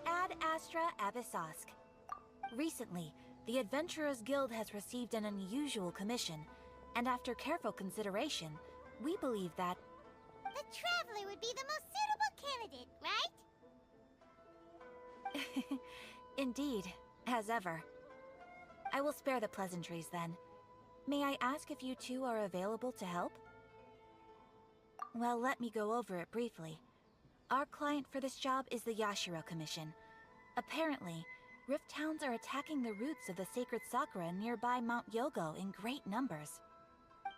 Ad Astra Abyssosk. Recently, the Adventurers Guild has received an unusual commission, and after careful consideration, we believe that... The Traveler would be the most suitable candidate, right? Indeed, as ever. I will spare the pleasantries then. May I ask if you two are available to help? Well, let me go over it briefly. Our client for this job is the Yashiro Commission. Apparently, Rift Towns are attacking the roots of the sacred sakura nearby Mount Yogo in great numbers.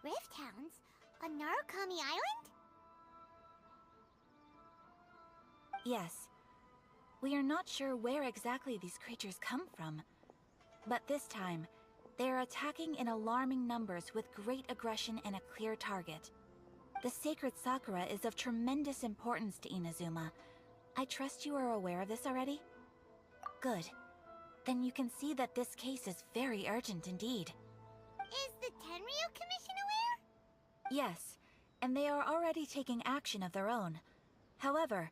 Rift Towns? On Narukami Island? Yes. We are not sure where exactly these creatures come from. But this time, they are attacking in alarming numbers with great aggression and a clear target. The sacred sakura is of tremendous importance to Inazuma. I trust you are aware of this already? Good. Then you can see that this case is very urgent indeed. Is the Tenryo Commission aware? Yes, and they are already taking action of their own. However,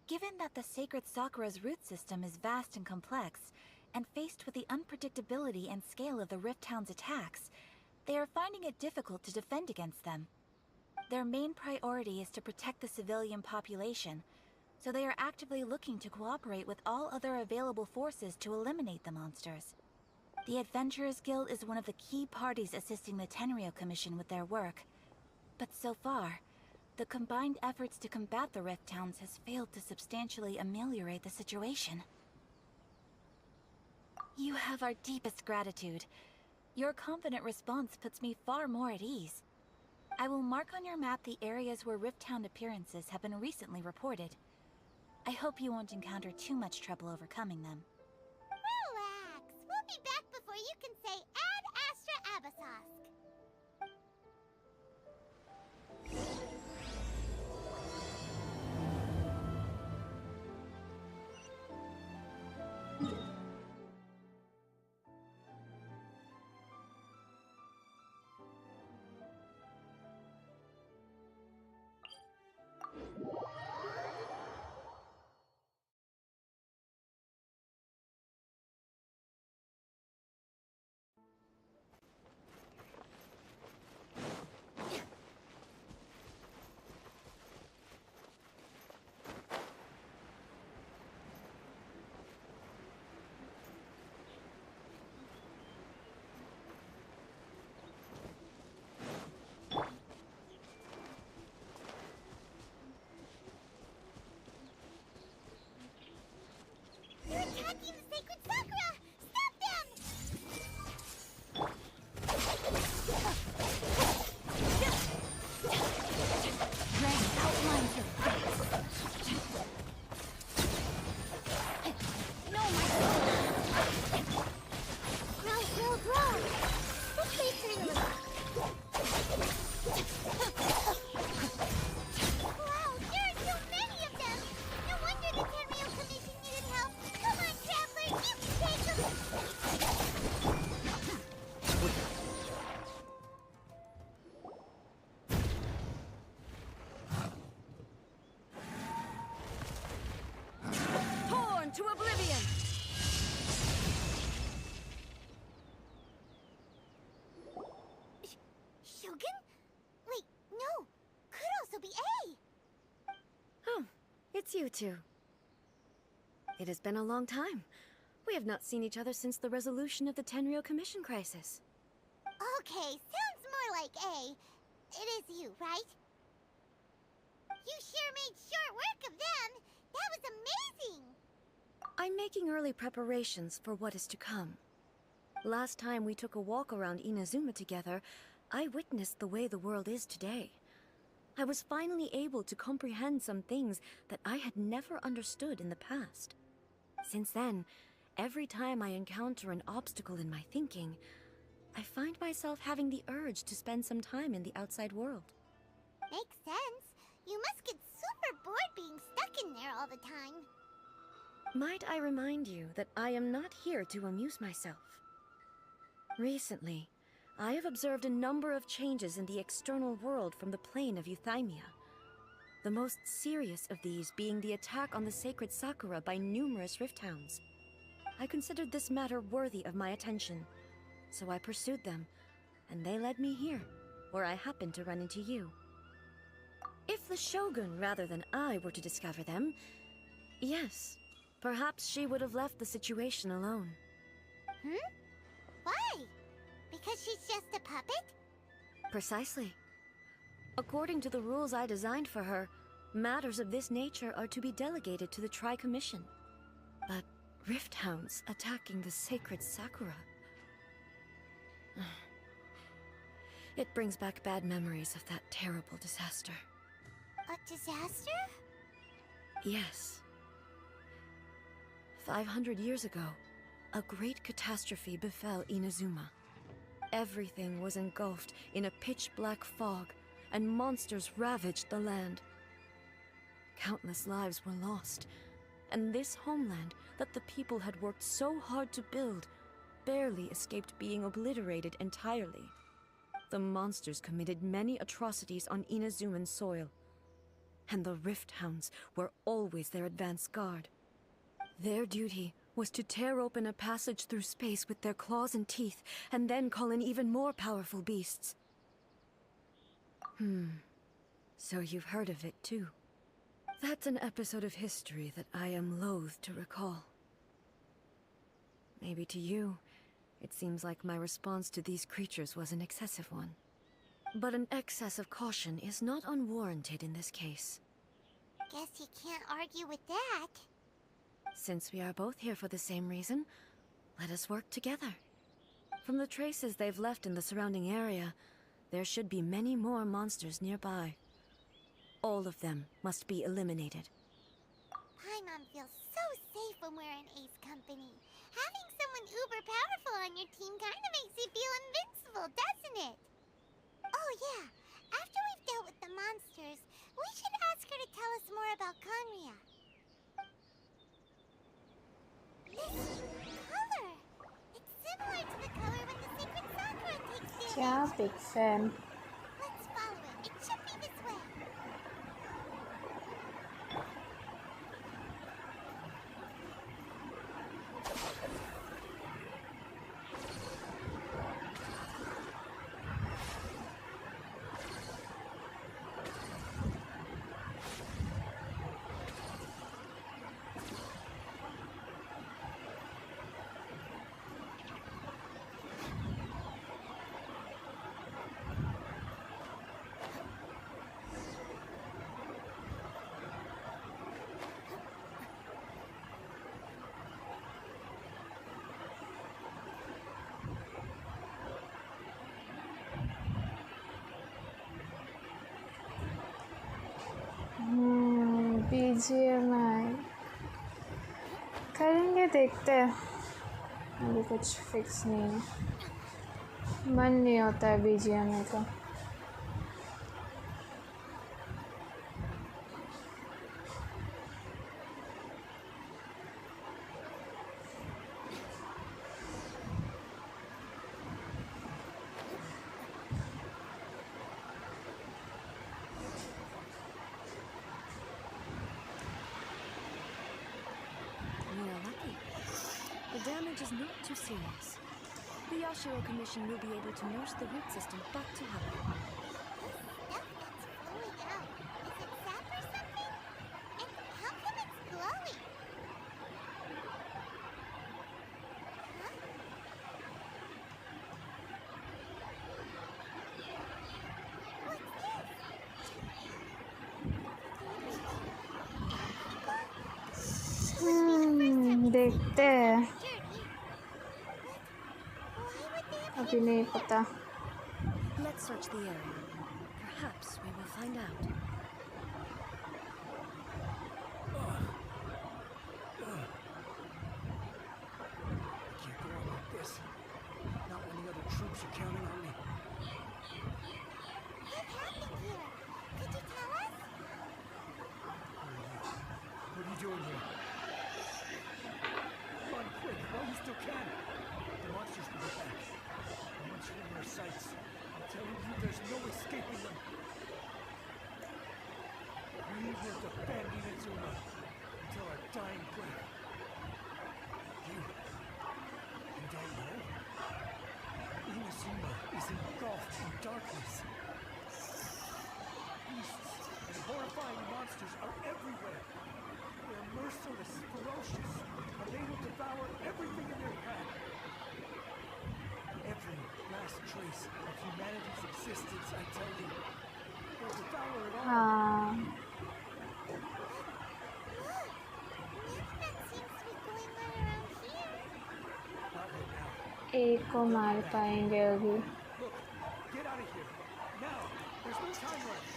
given that the sacred sakura's root system is vast and complex, and faced with the unpredictability and scale of the Rift Town's attacks, they are finding it difficult to defend against them. Their main priority is to protect the civilian population, so they are actively looking to cooperate with all other available forces to eliminate the monsters. The Adventurers Guild is one of the key parties assisting the Tenryo Commission with their work. But so far, the combined efforts to combat the Rift Towns has failed to substantially ameliorate the situation. You have our deepest gratitude. Your confident response puts me far more at ease. I will mark on your map the areas where Rift Town appearances have been recently reported. I hope you won't encounter too much trouble overcoming them. Relax. We'll be back before you can say Ad Astra Abyssosk. They're attacking the sacred sakura! Stop them! Rain outlines your face. No, my soul! Grow! Please turn around. Wow, there are so many of them! No wonder the Tenryo Commission needed help! Come on, Traveler, you can take them! Torn to oblivion! Shogun? Wait, no! Could also be A! Oh, it's you two. It has been a long time. We have not seen each other since the resolution of the Tenryo Commission crisis. Okay, sounds more like A. It is you, right? You sure made short work of them! That was amazing! I'm making early preparations for what is to come. Last time we took a walk around Inazuma together, I witnessed the way the world is today. I was finally able to comprehend some things that I had never understood in the past. Since then, every time I encounter an obstacle in my thinking, I find myself having the urge to spend some time in the outside world. Makes sense. You must get super bored being stuck in there all the time. Might I remind you that I am not here to amuse myself. Recently, I have observed a number of changes in the external world from the plane of Euthymia. The most serious of these being the attack on the sacred Sakura by numerous rift hounds. I considered this matter worthy of my attention, so I pursued them, and they led me here, where I happened to run into you. If the Shogun rather than I were to discover them, yes, perhaps she would have left the situation alone. Why? Because she's just a puppet? Precisely. According to the rules I designed for her, matters of this nature are to be delegated to the Tri-Commission. But rift hounds attacking the sacred Sakura... It brings back bad memories of that terrible disaster. A disaster? Yes. 500 years ago, a great catastrophe befell Inazuma. Everything was engulfed in a pitch-black fog, and monsters ravaged the land. Countless lives were lost, and this homeland that the people had worked so hard to build barely escaped being obliterated entirely. The monsters committed many atrocities on Inazuman soil, and the Rift Hounds were always their advance guard. Their duty was to tear open a passage through space with their claws and teeth, and then call in even more powerful beasts. So you've heard of it too. That's an episode of history that I am loath to recall. Maybe to you, it seems like my response to these creatures was an excessive one. But an excess of caution is not unwarranted in this case. Guess you can't argue with that. Since we are both here for the same reason, let us work together. From the traces they've left in the surrounding area, there should be many more monsters nearby. All of them must be eliminated. Paimon feels so safe when we're in Ace Company. Having someone uber powerful on your team kinda makes you feel invincible, doesn't it? Oh yeah, after we've dealt with the monsters, we should ask her to tell us more about Conria. This color! It's similar to the color when the sacred Sakura takes damage. क्या big fan Let's follow it. It should be this way. BGMI करेंगे, देखते हैं। अभी कुछ fix नहीं है, मन नहीं होता है बीजीएमआई का। The damage is not too serious. The Yashiro Commission will be able to nurse the root system back to health. Stuff that's flowing out. Is it sap or something? And how come it's glowing? Huh? What's this? Must be the first time देखते हैं, Journey. Why would they have अभी नहीं पता. Let's search the area. Perhaps we will find out. Can't go on like this. Not when the other troops are counting on me. What happened here? Could you tell us? Who are you? What are you doing here? Run quick, while you still can. The monsters will be back. And once you're in their sights, I'm telling you, there's no escaping them. We will defend Inazuma until our dying breath. You don't know? Inazuma is engulfed in darkness. Beasts and horrifying monsters are everywhere. They're merciless, ferocious, and they will devour everything in their path. Every last trace of humanity's existence, I tell you. They'll devour it all. हाँ, None of that seems to be going on around here. Not right now. एक को मार पाएंगे अभी. Look, get out of here. Now. There's no time left.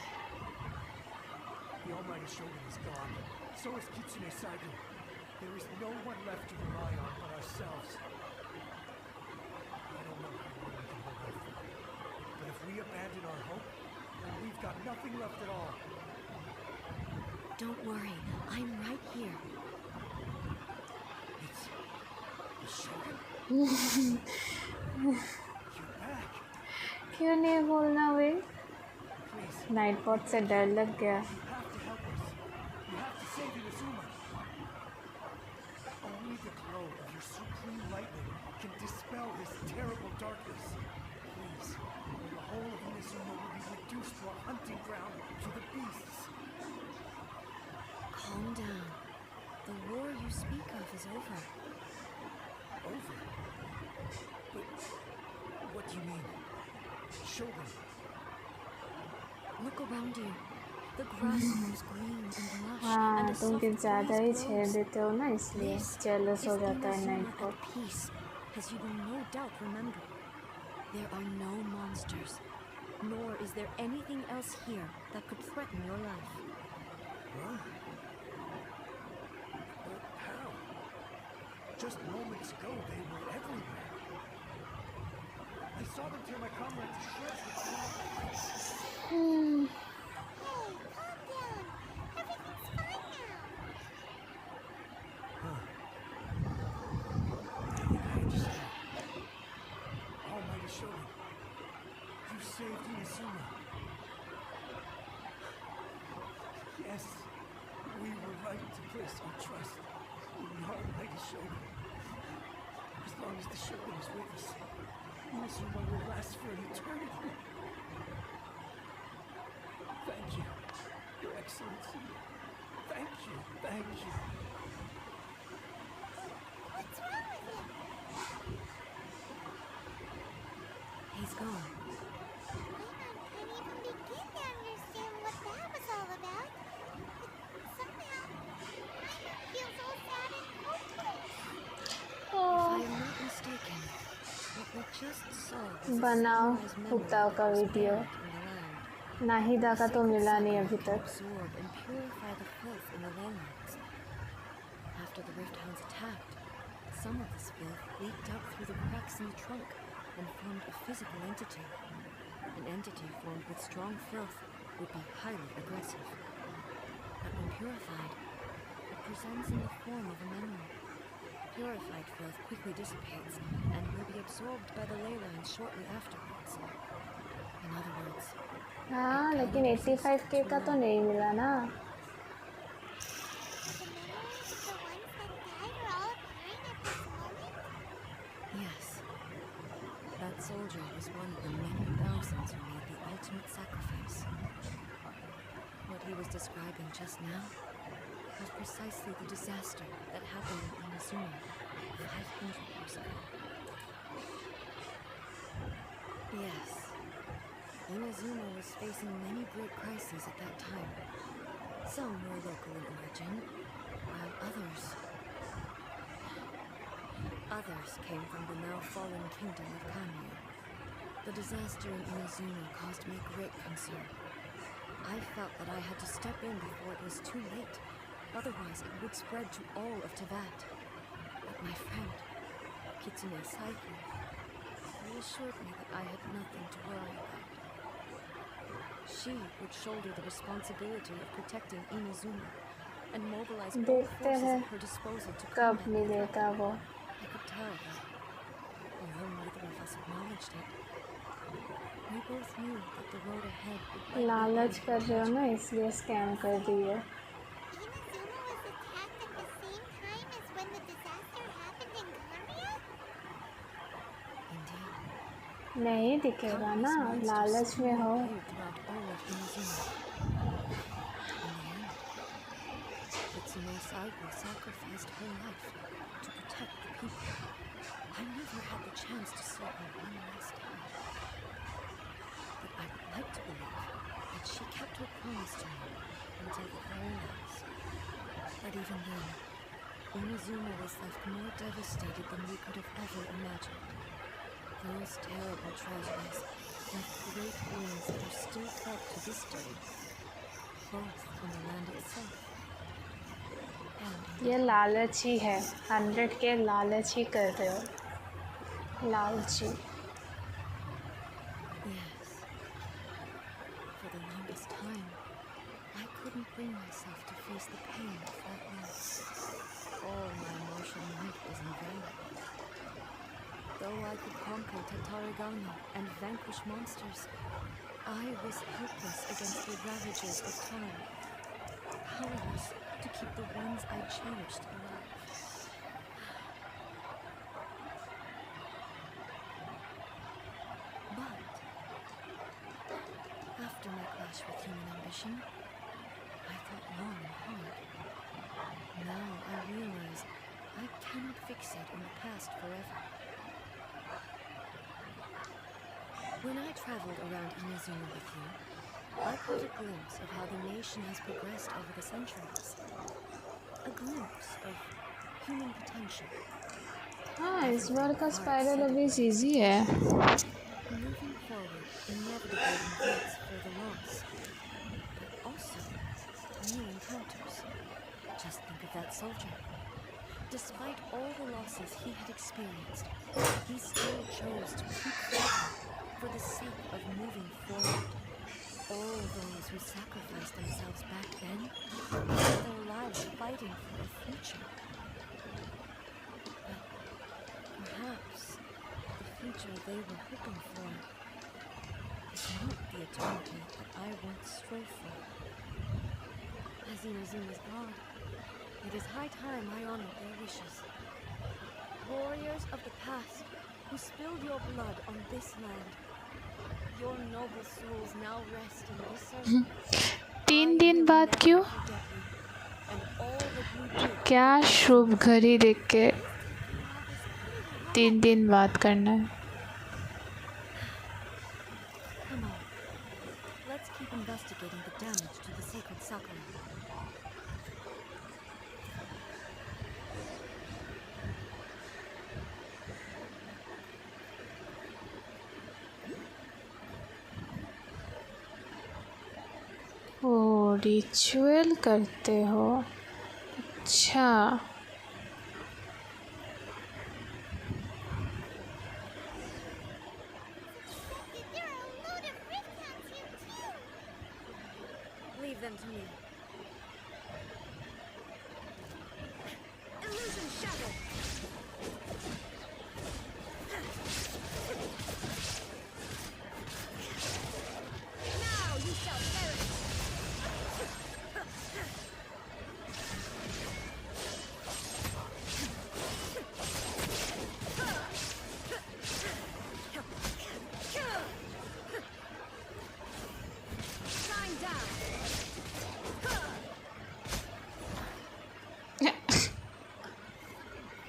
The Almighty Shogun is gone. So is Kitsune Saigo. There is no one left to rely on but ourselves. I don't know how long we can hold out for. But if we abandon our hope, then we've got nothing left at all. Don't worry, I'm right here. It's the Shogun. You're back. क्यों नहीं बोलना वे? Please, Nightbot से डर लग गया. you have to help us. You have to save Inazuma. Only the glow of your supreme lightning can dispel this terrible darkness. Please, or the whole of Inazuma will be reduced to a hunting ground for the beasts. Calm down. The war you speak of is over. Over? But what do you mean? Shogun, Look around you. The grass grows green and lush, हाँ, and a तुम soft कुछ ज़्यादा ही breeze छेड़ blows. देते हो ना, इसलिए This jealous हो is जाता है Inazuma Nightbot. at peace, as you will no doubt remember. There are no monsters, nor is there anything else here that could threaten your life. huh? But how? Just moments ago, they were everywhere. I saw them tear my comrade to shreds with Hey, calm down. Everything's fine now. I think I understand. Almighty Shogun, you saved Inazuma. Yes, we were right to place our trust in the Almighty Shogun. As long as the Shogun is with us, Inazuma will last for an eternity. Thank you, Your Excellency. Thank you, thank you. What's wrong with him? He's gone. I can't even begin to understand what that was all about. But somehow, Paimon feels all sad and hopeless. If I am not mistaken, what we just saw was a बनाओ samurai's memory हुक्ताओ का that was video. buried in the land. Nahida का तो मिला नहीं अभी तक. Absorb and purify the filth in the leylands. After the Rift Hounds attacked, some of this filth leaked out through the cracks in the trunk and formed a physical entity. An entity formed with strong filth would be highly aggressive. But when purified, it presents in the form of a memory. Purified filth quickly dissipates and will be absorbed by the leylands shortly afterwards. In other words, हाँ, लेकिन 85K का तो नहीं मिला ना. The memories of the ones that died are all appearing at this moment? yes. That soldier was one of the many thousands who made the ultimate sacrifice. What he was describing just now was precisely the disaster that happened in Inazuma 500 years ago. Yes. Inazuma was facing many great crises at that time. Some were local in origin, while others Others came from the now fallen kingdom of Kanye. The disaster in Inazuma caused me great concern. I felt that I had to step in before it was too late, otherwise it would spread to all of Teyvat. But my friend, Kitsune Saiko, reassured me that I had nothing to worry about. She would shoulder the responsibility of protecting Inazuma and mobilize all देखते forces हैं at her disposal to कब combat the threat. मिलेगा वो। I could tell that, although neither of us acknowledged it, we both knew that the road ahead would likely लालच end कर रहे हो ना, tragedy. इसलिए स्कैम कर दिए। Inazuma was attacked at the same time as when the disaster happened in Karia? Indeed. नहीं दिखेगा ना, Countless monsters लालच में हो। appeared throughout all of Inazuma. In the end, Kitsune Saiko sacrificed her life to protect the people. I never had the chance to see her one last time. But I would like to believe that she kept her promise to me until the very last. But even then, Inazuma was left more devastated than we could have ever imagined. Those terrible tragedies left great wounds that are still felt to this day, both on the land itself and in ये लालच ही है, 100 के लालच ही कर रहे हो, लालची। Yes. For the longest time, I couldn't bring myself to face the pain of that loss. All my emotional might was in vain. Though I could conquer Tatarigami and vanquish monsters, I was helpless against the ravages of time, powerless to keep the ones I cherished alive. But after my clash with human ambition, I thought long and hard. Now I realize I cannot fixate on the past forever. When I traveled around Inazuma with you, I caught a glimpse of how the nation has progressed over the centuries. A glimpse of human potential. हाँ, इस बार का spiral अभी easy है। Moving forward inevitably invites further loss, but also new encounters. Just think of that soldier. Despite all the losses he had experienced, he still chose to keep fighting for the sake of moving forward. All those who sacrificed themselves back then spent their lives fighting for a future. But perhaps the future they were hoping for is not the eternity that I once strove for. As Inazuma's god, it is high time I honored their wishes. Warriors of the past who spilled your blood on this land, your noble souls now rest in this earth. 3 दिन बाद क्यों? क्या शुभ घड़ी देख के 3 दिन बाद करना है? Come on, let's keep investigating the damage to the sacred sakura. ओ, रिचुअल करते हो? अच्छा। There are a load of Rifthounds here too! Leave them to me. Illusion shattered. Now you shall perish. Shine down.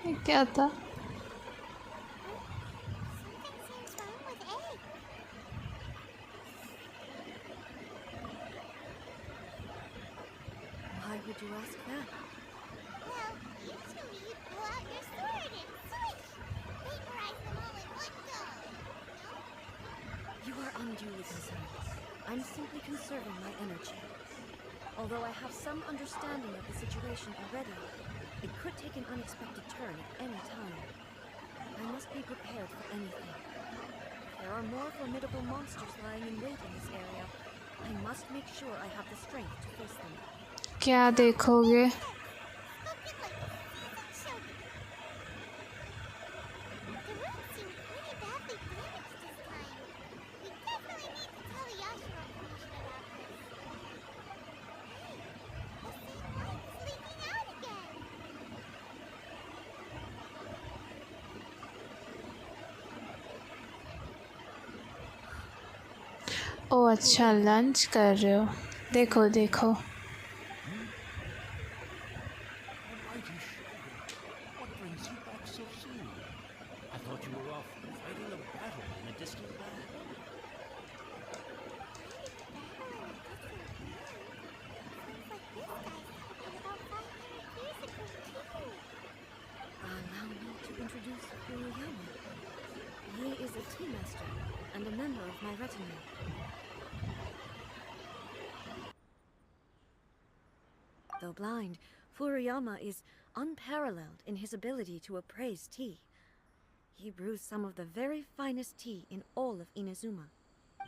ये क्या था? Something seems wrong with Egg. Why would you ask that? Well, usually you'd pull out your sword and switch. are unduly concerned. I'm simply conserving my energy. Although I have some understanding of the situation already, it could take an unexpected turn at any time. I must be prepared for anything. There are more formidable monsters lying in wait in this area. I must make sure I have the strength to face them. क्या देखोगे? Spoken like a seasoned shogun. The roots seem pretty badly damaged this time. We definitely need to tell the Yashiro Commission about this. Hey, the same light's leaking out again. ओह अच्छा lunch कर रहे हो. देखो देखो. Almighty Shogun, what brings you back so soon? I thought you were off fighting a battle in a distant land. Allow me to introduce Furuyama. He is a tea master and a member of my retinue. Though blind, Furuyama is unparalleled in his ability to appraise tea. He brews some of the very finest tea in all of Inazuma.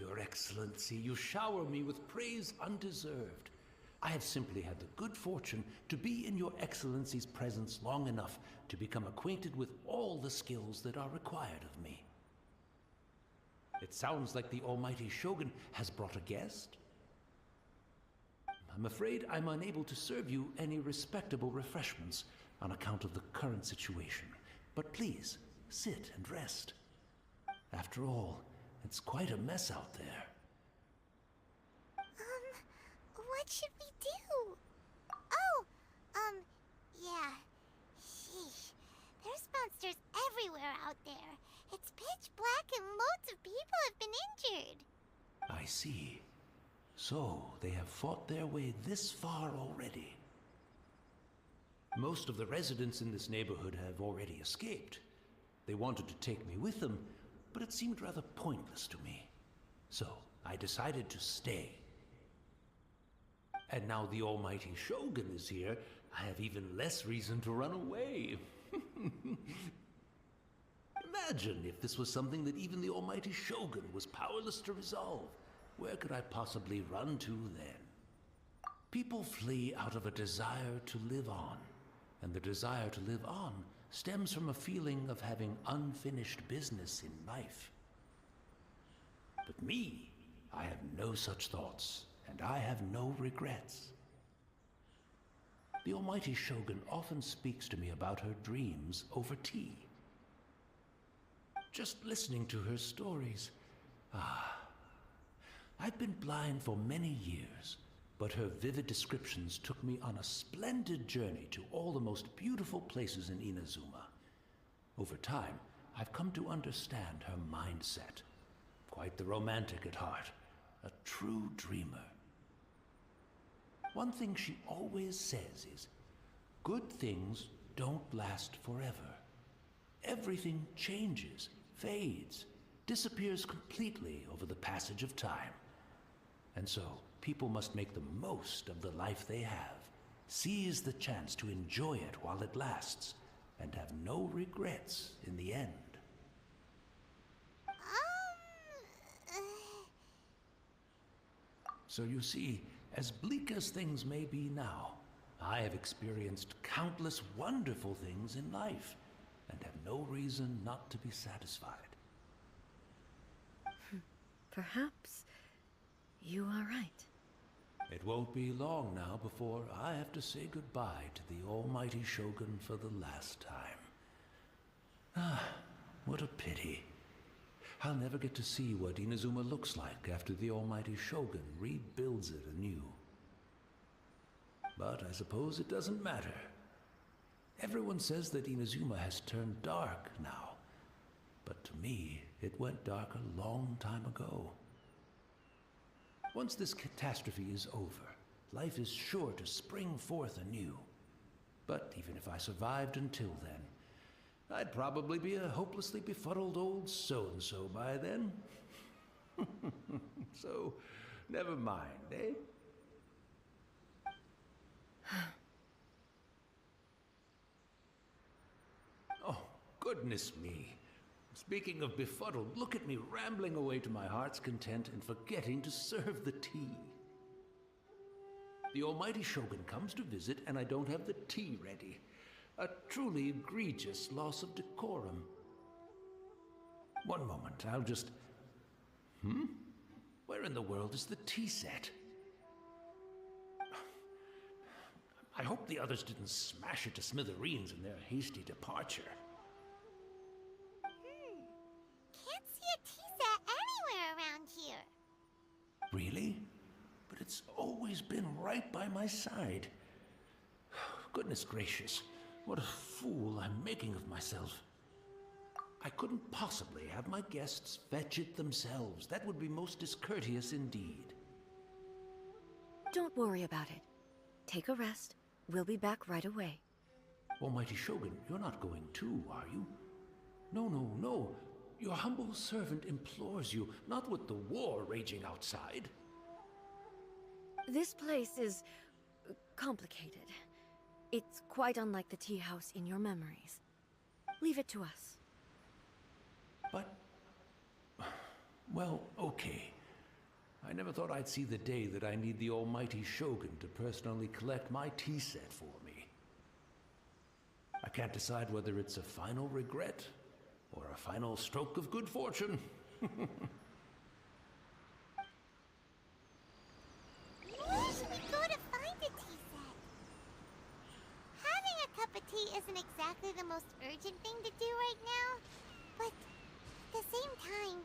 Your Excellency, you shower me with praise undeserved. I have simply had the good fortune to be in Your Excellency's presence long enough to become acquainted with all the skills that are required of me. It sounds like the Almighty Shogun has brought a guest. I'm afraid I'm unable to serve you any respectable refreshments on account of the current situation. But please, sit and rest. After all, it's quite a mess out there. What should we do? Oh, yeah. Sheesh. There's monsters everywhere out there. It's pitch black and loads of people have been injured. I see. So, they have fought their way this far already. Most of the residents in this neighborhood have already escaped. They wanted to take me with them, but it seemed rather pointless to me. So, I decided to stay. And now the Almighty Shogun is here, I have even less reason to run away. Imagine if this was something that even the Almighty Shogun was powerless to resolve. Where could I possibly run to then? People flee out of a desire to live on, and the desire to live on stems from a feeling of having unfinished business in life. But me, I have no such thoughts, and I have no regrets. The Almighty Shogun often speaks to me about her dreams over tea. Just listening to her stories, I've been blind for many years, but her vivid descriptions took me on a splendid journey to all the most beautiful places in Inazuma. Over time, I've come to understand her mindset. Quite the romantic at heart, a true dreamer. One thing she always says is, good things don't last forever. Everything changes, fades, disappears completely over the passage of time. And so, people must make the most of the life they have, seize the chance to enjoy it while it lasts, and have no regrets in the end. So you see, as bleak as things may be now, I have experienced countless wonderful things in life, and have no reason not to be satisfied. Perhaps you are right. It won't be long now before I have to say goodbye to the Almighty Shogun for the last time. What a pity. I'll never get to see what Inazuma looks like after the Almighty Shogun rebuilds it anew. But I suppose it doesn't matter. Everyone says that Inazuma has turned dark now. But to me, it went dark a long time ago. Once this catastrophe is over, life is sure to spring forth anew. But even if I survived until then, I'd probably be a hopelessly befuddled old so-and-so by then. So, never mind, eh? Oh, goodness me. Speaking of befuddled, look at me rambling away to my heart's content and forgetting to serve the tea. The almighty Shogun comes to visit and I don't have the tea ready. A truly egregious loss of decorum. One moment, I'll just... Where in the world is the tea set? I hope the others didn't smash it to smithereens in their hasty departure. Can't see a tea set anywhere around here. Really? But it's always been right by my side. Goodness gracious, what a fool I'm making of myself. I couldn't possibly have my guests fetch it themselves. That would be most discourteous indeed. Don't worry about it. Take a rest. We'll be back right away. Almighty Shogun, you're not going too, are you? No, no, no. Your humble servant implores you, not with the war raging outside. This place is complicated. It's quite unlike the tea house in your memories. Leave it to us. But... well, okay. I never thought I'd see the day that I need the almighty Shogun to personally collect my tea set for me. I can't decide whether it's a final regret or a final stroke of good fortune. Where should we go to find a tea set? Having a cup of tea isn't exactly the most urgent thing to do right now, but at the same time,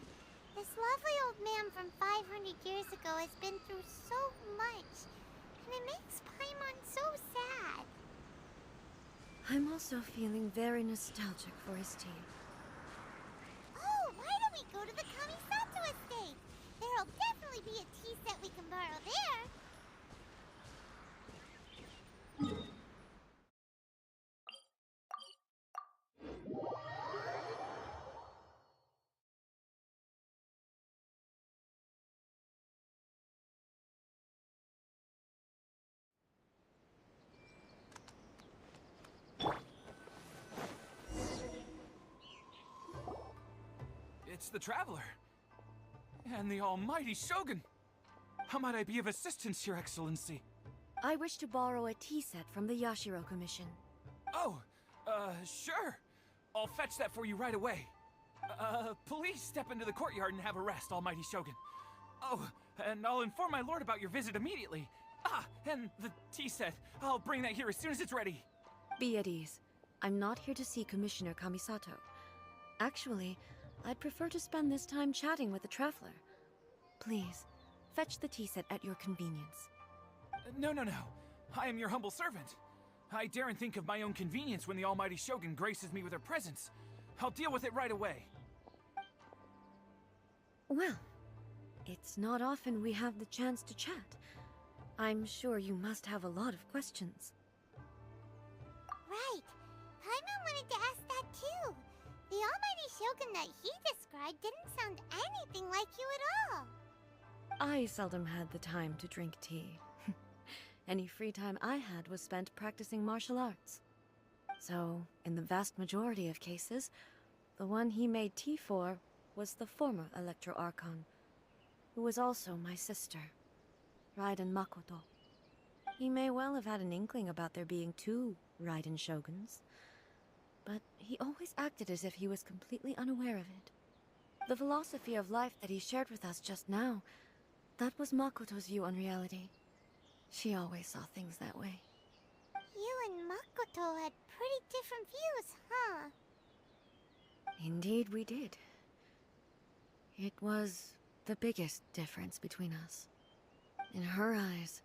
this lovely old man from 500 years ago has been through so much, and it makes Paimon so sad. I'm also feeling very nostalgic for his tea. Oh, why don't we go to the Kamisato estate? There'll definitely be a tea set we can borrow there. It's the Traveler. And the almighty Shogun. How might I be of assistance, Your Excellency? I wish to borrow a tea set from the Yashiro Commission. Oh, sure. I'll fetch that for you right away. Please step into the courtyard and have a rest, almighty Shogun. Oh, and I'll inform my lord about your visit immediately. Ah, and the tea set. I'll bring that here as soon as it's ready. Be at ease. I'm not here to see Commissioner Kamisato. Actually, I'd prefer to spend this time chatting with the Traveler. Please, fetch the tea set at your convenience. No. I am your humble servant. I daren't think of my own convenience when the almighty Shogun graces me with her presence. I'll deal with it right away. Well, it's not often we have the chance to chat. I'm sure you must have a lot of questions. Right. Paimon wanted to ask that too. The almighty Shogun that he described didn't sound anything like you at all. I seldom had the time to drink tea. Any free time I had was spent practicing martial arts. So, in the vast majority of cases, the one he made tea for was the former Electro Archon, who was also my sister, Raiden Makoto. He may well have had an inkling about there being two Raiden Shoguns, but he always acted as if he was completely unaware of it. The philosophy of life that he shared with us just now, that was Makoto's view on reality. She always saw things that way. You and Makoto had pretty different views, huh? Indeed we did. It was the biggest difference between us. In her eyes,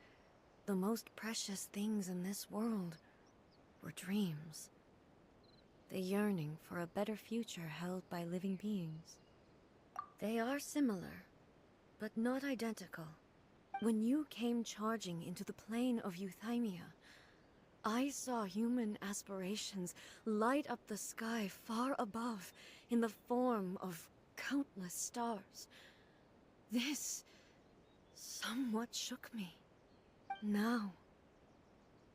the most precious things in this world were dreams. The yearning for a better future held by living beings. They are similar, but not identical. When you came charging into the plane of Euthymia, I saw human aspirations light up the sky far above in the form of countless stars. This somewhat shook me. Now,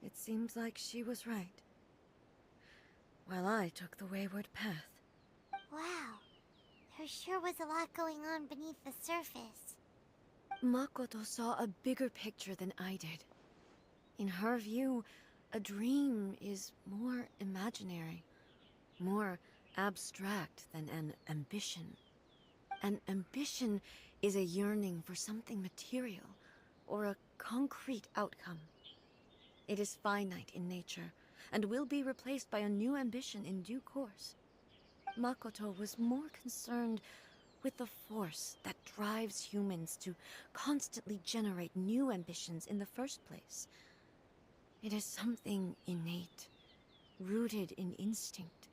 it seems like she was right, while I took the wayward path. Wow. There sure was a lot going on beneath the surface. Makoto saw a bigger picture than I did. In her view, a dream is more imaginary, more abstract than an ambition. An ambition is a yearning for something material, or a concrete outcome. It is finite in nature, and will be replaced by a new ambition in due course. Makoto was more concerned with the force that drives humans to constantly generate new ambitions in the first place. It is something innate, rooted in instinct.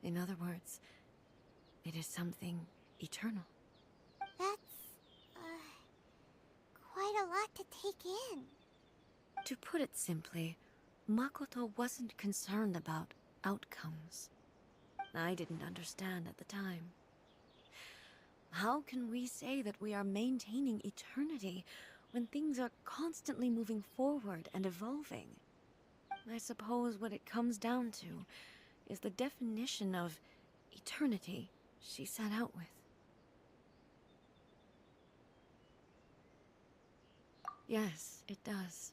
In other words, it is something eternal. That's, quite a lot to take in. To put it simply, Makoto wasn't concerned about outcomes. I didn't understand at the time. How can we say that we are maintaining eternity when things are constantly moving forward and evolving? I suppose what it comes down to is the definition of eternity she set out with. Yes, it does.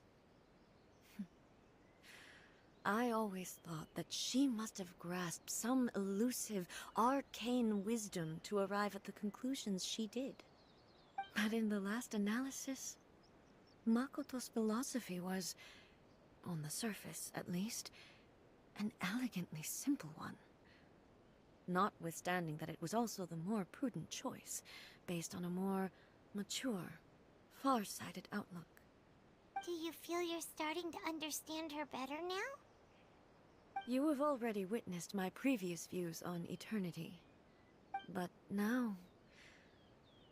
I always thought that she must have grasped some elusive, arcane wisdom to arrive at the conclusions she did. But in the last analysis, Makoto's philosophy was, on the surface at least, an elegantly simple one. Notwithstanding that it was also the more prudent choice, based on a more mature, far-sighted outlook. Do you feel you're starting to understand her better now? You have already witnessed my previous views on eternity. But now,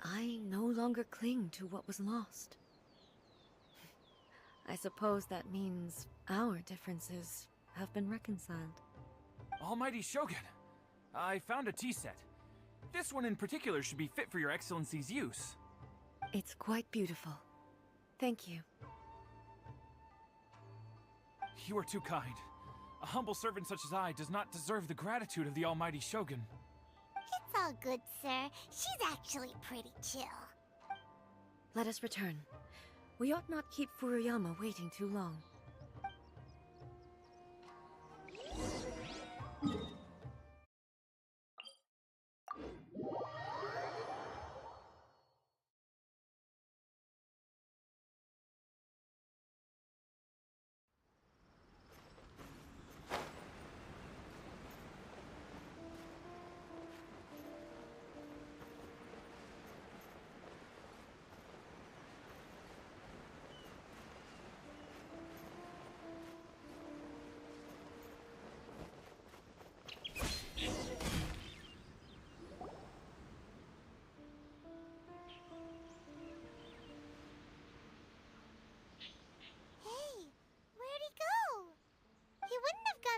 I no longer cling to what was lost. I suppose that means our differences have been reconciled. Almighty Shogun, I found a tea set. This one in particular should be fit for your Excellency's use. It's quite beautiful. Thank you. You are too kind. A humble servant such as I does not deserve the gratitude of the Almighty Shogun. It's all good, sir. She's actually pretty chill. Let us return. We ought not keep Furuyama waiting too long.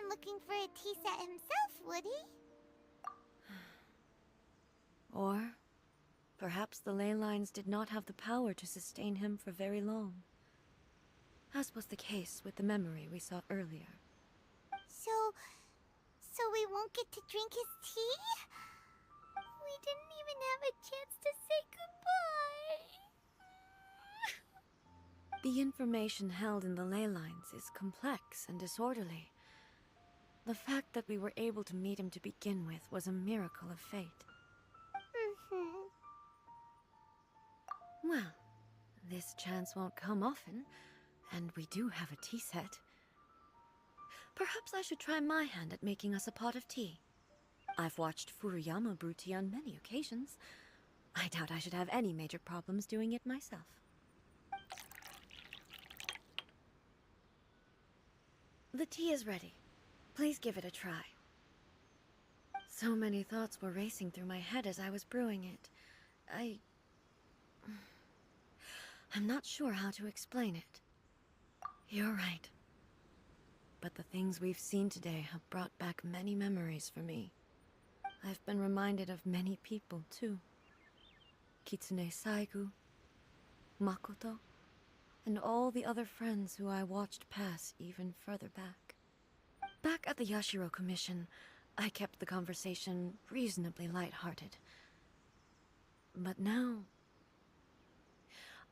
Looking for a tea set himself, would he? Or perhaps the ley lines did not have the power to sustain him for very long, as was the case with the memory we saw earlier. So we won't get to drink his tea? We didn't even have a chance to say goodbye. The information held in the ley lines is complex and disorderly. The fact that we were able to meet him to begin with was a miracle of fate. Well, this chance won't come often, and we do have a tea set. Perhaps I should try my hand at making us a pot of tea. I've watched Furuyama brew tea on many occasions. I doubt I should have any major problems doing it myself. The tea is ready. Please give it a try. So many thoughts were racing through my head as I was brewing it. I'm not sure how to explain it. You're right. But the things we've seen today have brought back many memories for me. I've been reminded of many people, too. Kitsune Saigu, Makoto, and all the other friends who I watched pass even further back. Back at the Yashiro Commission, I kept the conversation reasonably lighthearted. But now,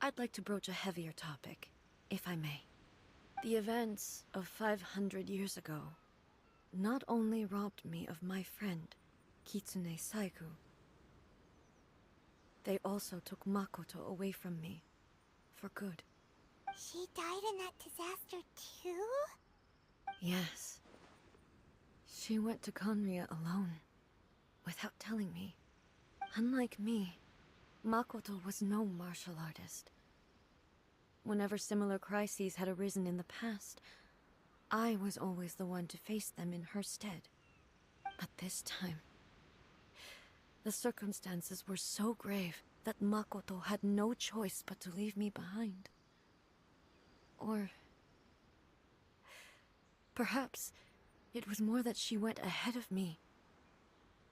I'd like to broach a heavier topic, if I may. The events of 500 years ago not only robbed me of my friend, Kitsune Saigu, they also took Makoto away from me, for good. She died in that disaster too? Yes. She went to Conria alone, without telling me. Unlike me, Makoto was no martial artist. Whenever similar crises had arisen in the past, I was always the one to face them in her stead. But this time, the circumstances were so grave that Makoto had no choice but to leave me behind. Or perhaps it was more that she went ahead of me,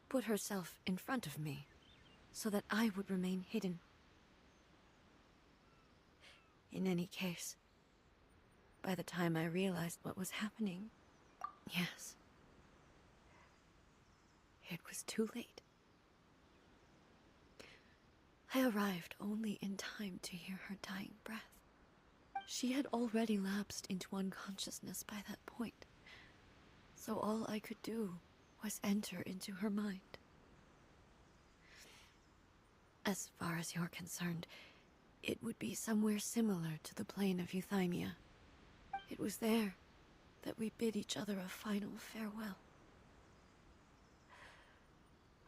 put herself in front of me, so that I would remain hidden. In any case, by the time I realized what was happening, yes, it was too late. I arrived only in time to hear her dying breath. She had already lapsed into unconsciousness by that point, so all I could do was enter into her mind. As far as you're concerned, it would be somewhere similar to the plane of Euthymia. It was there that we bid each other a final farewell.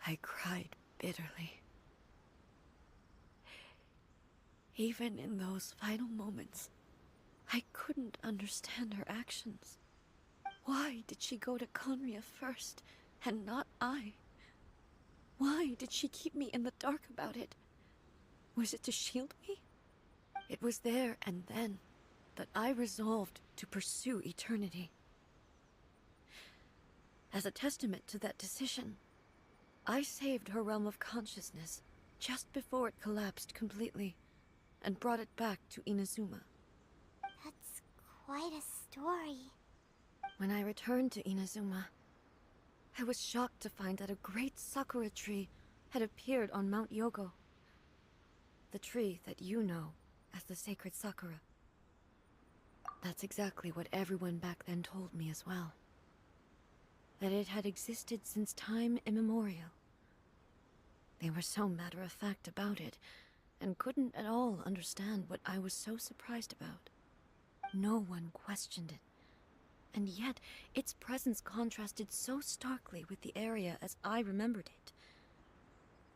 I cried bitterly. Even in those final moments, I couldn't understand her actions. Why did she go to Conria first, and not I? Why did she keep me in the dark about it? Was it to shield me? It was there and then that I resolved to pursue eternity. As a testament to that decision, I saved her realm of consciousness just before it collapsed completely, and brought it back to Inazuma. That's quite a story. When I returned to Inazuma, I was shocked to find that a great sakura tree had appeared on Mount Yogo. The tree that you know as the sacred sakura. That's exactly what everyone back then told me as well. That it had existed since time immemorial. They were so matter-of-fact about it, and couldn't at all understand what I was so surprised about. No one questioned it, and yet its presence contrasted so starkly with the area as I remembered it.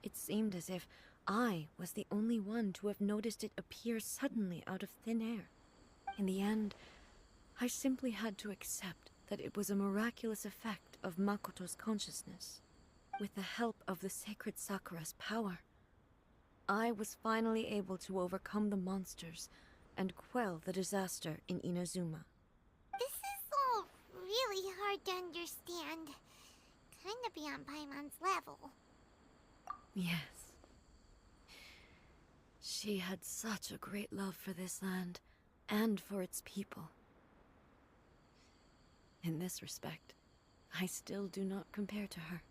It seemed as if I was the only one to have noticed it appear suddenly out of thin air. In the end, I simply had to accept that it was a miraculous effect of Makoto's consciousness. With the help of the sacred Sakura's power, I was finally able to overcome the monsters and quell the disaster in Inazuma. This is all really hard to understand. Kinda beyond Paimon's level. Yes. She had such a great love for this land, and for its people. In this respect, I still do not compare to her.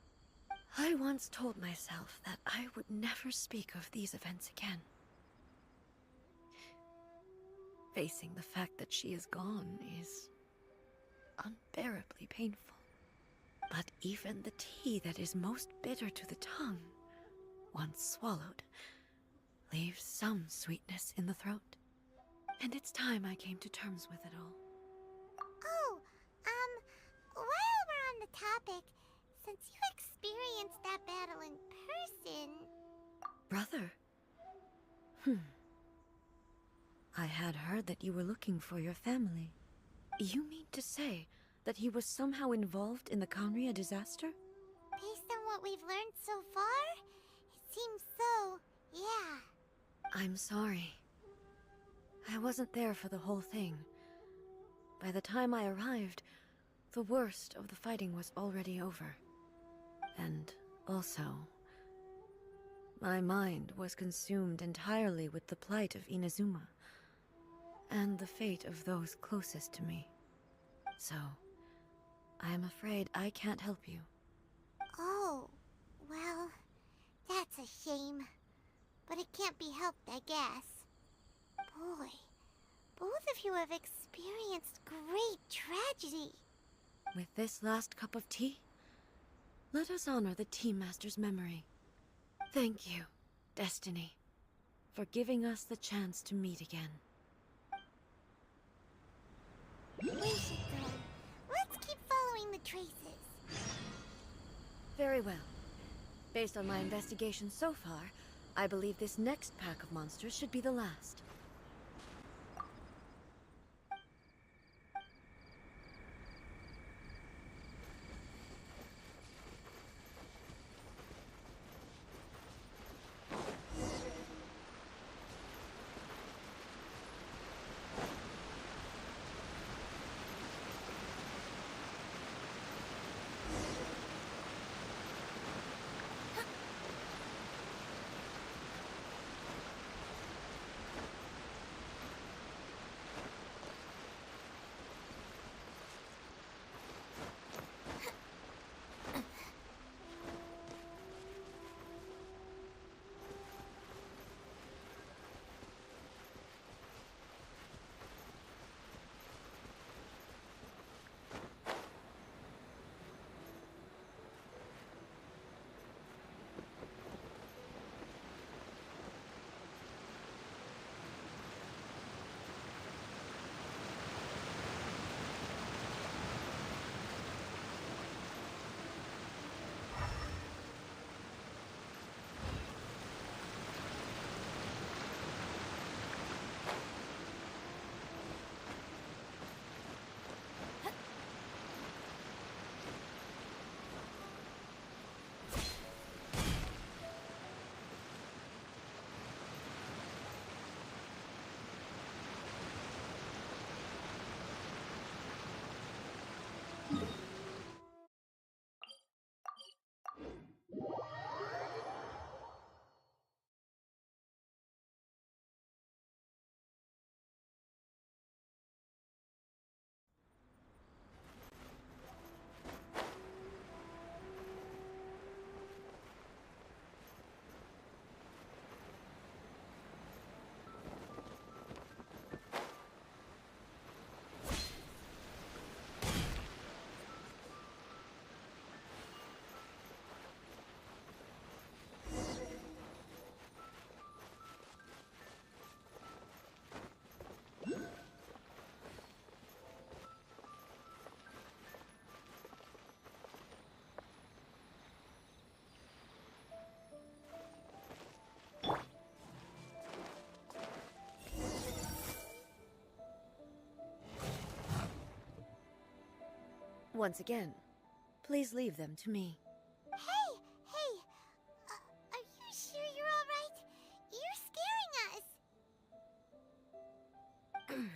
I once told myself that I would never speak of these events again. Facing the fact that she is gone is unbearably painful. But even the tea that is most bitter to the tongue, once swallowed, leaves some sweetness in the throat. And it's time I came to terms with it all. Oh, while we're on the topic, since you experienced that battle in person... Brother? I had heard that you were looking for your family. You mean to say that he was somehow involved in the Conria disaster? Based on what we've learned so far, it seems so, yeah. I'm sorry. I wasn't there for the whole thing. By the time I arrived, the worst of the fighting was already over. And also, My mind was consumed entirely with the plight of Inazuma, and the fate of those closest to me. So, I am afraid I can't help you. Oh, well, that's a shame. But it can't be helped, I guess. Boy, both of you have experienced great tragedy. With this last cup of tea, let us honor the Tea Master's memory. Thank you, Destiny, for giving us the chance to meet again. We should go. Let's keep following the traces. Very well. Based on my investigation so far, I believe this next pack of monsters should be the last. Once again, please leave them to me. Hey, hey! Are you sure you're alright? You're scaring us!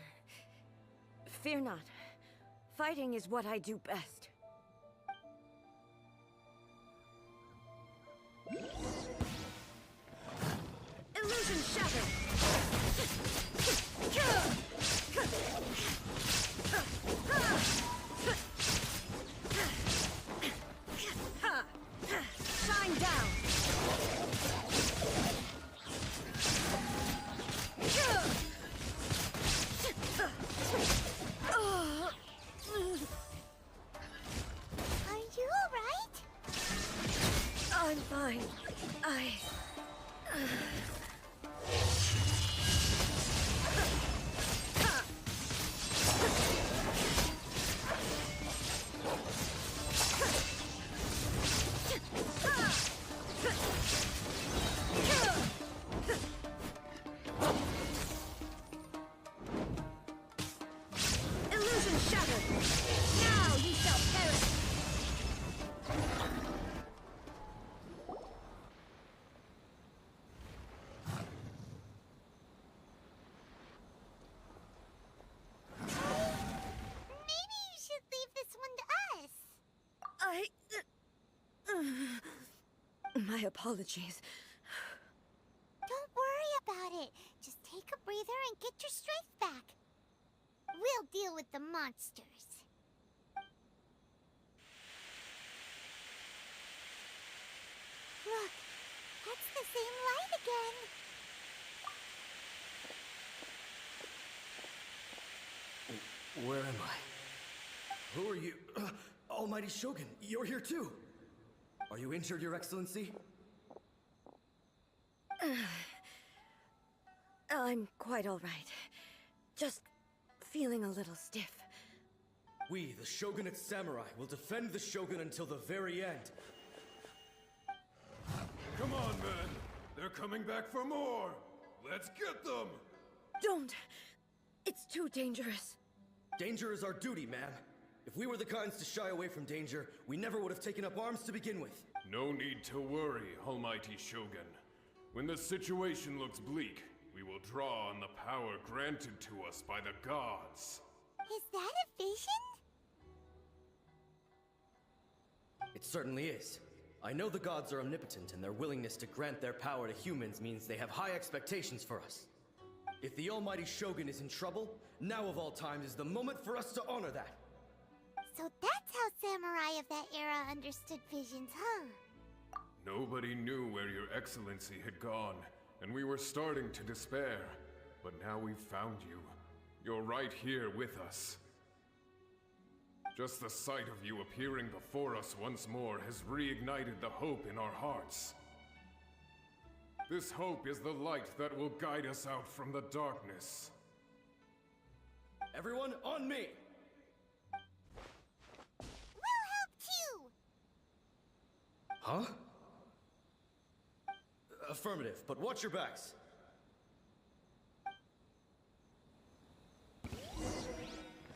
Fear not. Fighting is what I do best. Illusion shattered! Shine down! Are you alright? I'm fine. Illusion shattered! Now you shall perish! Maybe you should leave this one to us. My apologies. and get your strength back. We'll deal with the monsters. Look, that's the same light again. Where am I? Who are you? Almighty Shogun, you're here too! Are you injured, Your Excellency? I'm quite all right. Just feeling a little stiff. We, the Shogunate Samurai, will defend the Shogun until the very end. Come on, men. They're coming back for more. Let's get them. Don't! It's too dangerous. Danger is our duty, ma'am. If we were the kinds to shy away from danger, we never would have taken up arms to begin with. No need to worry, Almighty Shogun. When the situation looks bleak, we will draw on the power granted to us by the gods. Is that a vision? It certainly is. I know the gods are omnipotent, and their willingness to grant their power to humans means they have high expectations for us. If the Almighty Shogun is in trouble, now of all times is the moment for us to honor that. So that's how samurai of that era understood visions, huh? Nobody knew where Your Excellency had gone, and we were starting to despair. But now we've found you. You're right here with us. Just the sight of you appearing before us once more has reignited the hope in our hearts. This hope is the light that will guide us out from the darkness. Everyone, on me! We'll help too! Huh? Affirmative, but watch your backs.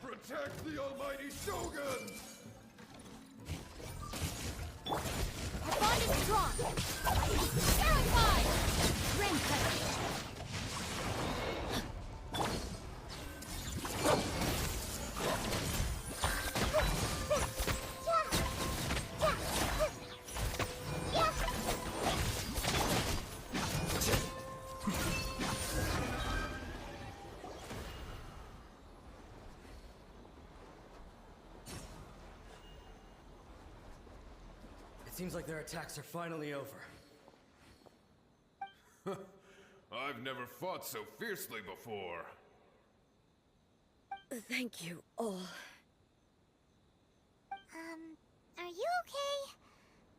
Protect the Almighty Shogun! Our bond is strong! Terrified! Rain It seems like their attacks are finally over. I've never fought so fiercely before. Thank you all. Are you okay?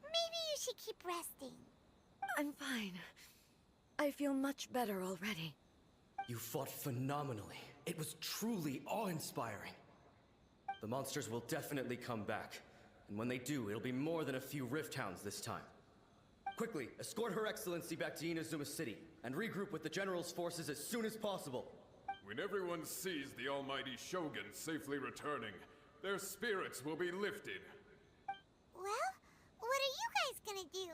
Maybe you should keep resting. I'm fine. I feel much better already. You fought phenomenally. It was truly awe-inspiring. The monsters will definitely come back. And when they do, it'll be more than a few Rift Hounds this time. Quickly, escort Her Excellency back to Inazuma City, and regroup with the General's forces as soon as possible. When everyone sees the Almighty Shogun safely returning, their spirits will be lifted. Well, what are you guys gonna do?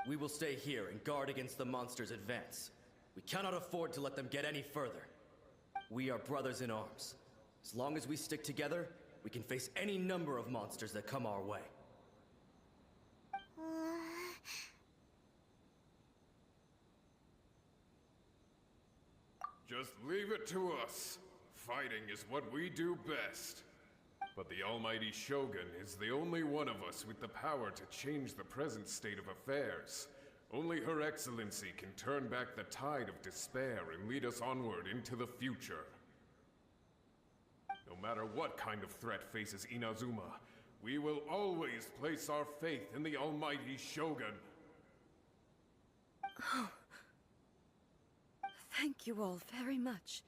We will stay here and guard against the monsters' advance. We cannot afford to let them get any further. We are brothers in arms. As long as we stick together, we can face any number of monsters that come our way. Just leave it to us. Fighting is what we do best. But the Almighty Shogun is the only one of us with the power to change the present state of affairs. Only Her Excellency can turn back the tide of despair and lead us onward into the future. No matter what kind of threat faces Inazuma, we will always place our faith in the Almighty Shogun. Oh. Thank you all very much.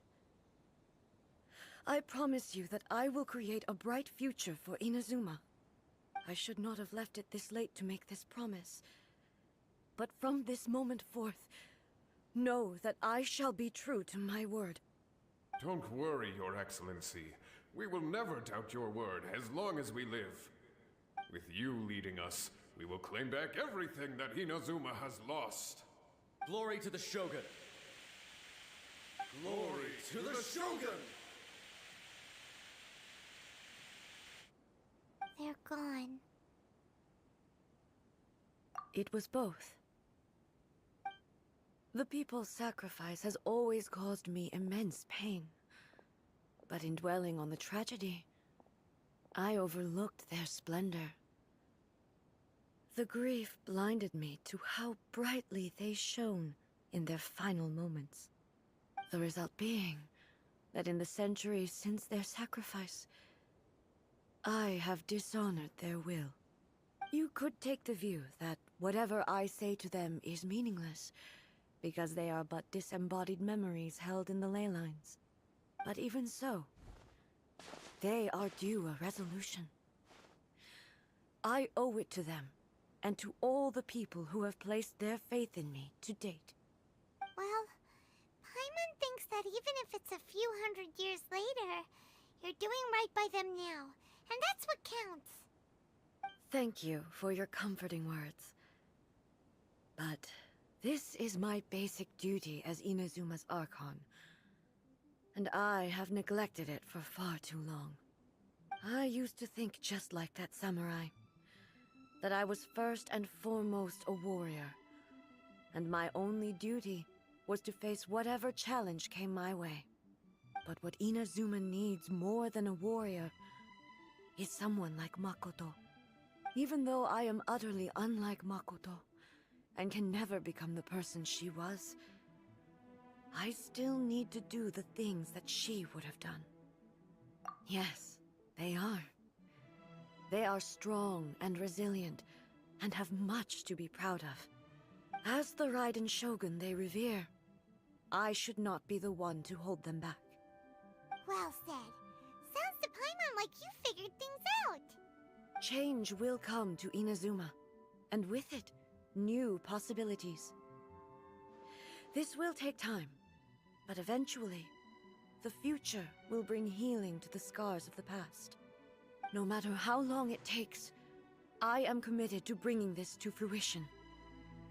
I promise you that I will create a bright future for Inazuma. I should not have left it this late to make this promise. But from this moment forth, know that I shall be true to my word. Don't worry, Your Excellency. We will never doubt your word as long as we live. With you leading us, we will claim back everything that Inazuma has lost. Glory to the Shogun! Glory to the Shogun! They're gone. It was both. The people's sacrifice has always caused me immense pain. But in dwelling on the tragedy, I overlooked their splendor. The grief blinded me to how brightly they shone in their final moments. The result being that in the centuries since their sacrifice, I have dishonored their will. You could take the view that whatever I say to them is meaningless, because they are but disembodied memories held in the ley lines. But even so, they are due a resolution. I owe it to them, and to all the people who have placed their faith in me to date. Well, Paimon thinks that even if it's a few hundred years later, you're doing right by them now, and that's what counts. Thank you for your comforting words. But this is my basic duty as Inazuma's Archon, and I have neglected it for far too long. I used to think just like that samurai, that I was first and foremost a warrior, and my only duty was to face whatever challenge came my way. But what Inazuma needs more than a warrior is someone like Makoto. Even though I am utterly unlike Makoto, and can never become the person she was, I still need to do the things that she would have done. Yes, they are. They are strong and resilient, and have much to be proud of. As the Raiden Shogun they revere, I should not be the one to hold them back. Well said. Sounds to Paimon like you figured things out. Change will come to Inazuma, and with it, new possibilities. This will take time, but eventually, the future will bring healing to the scars of the past. No matter how long it takes, I am committed to bringing this to fruition.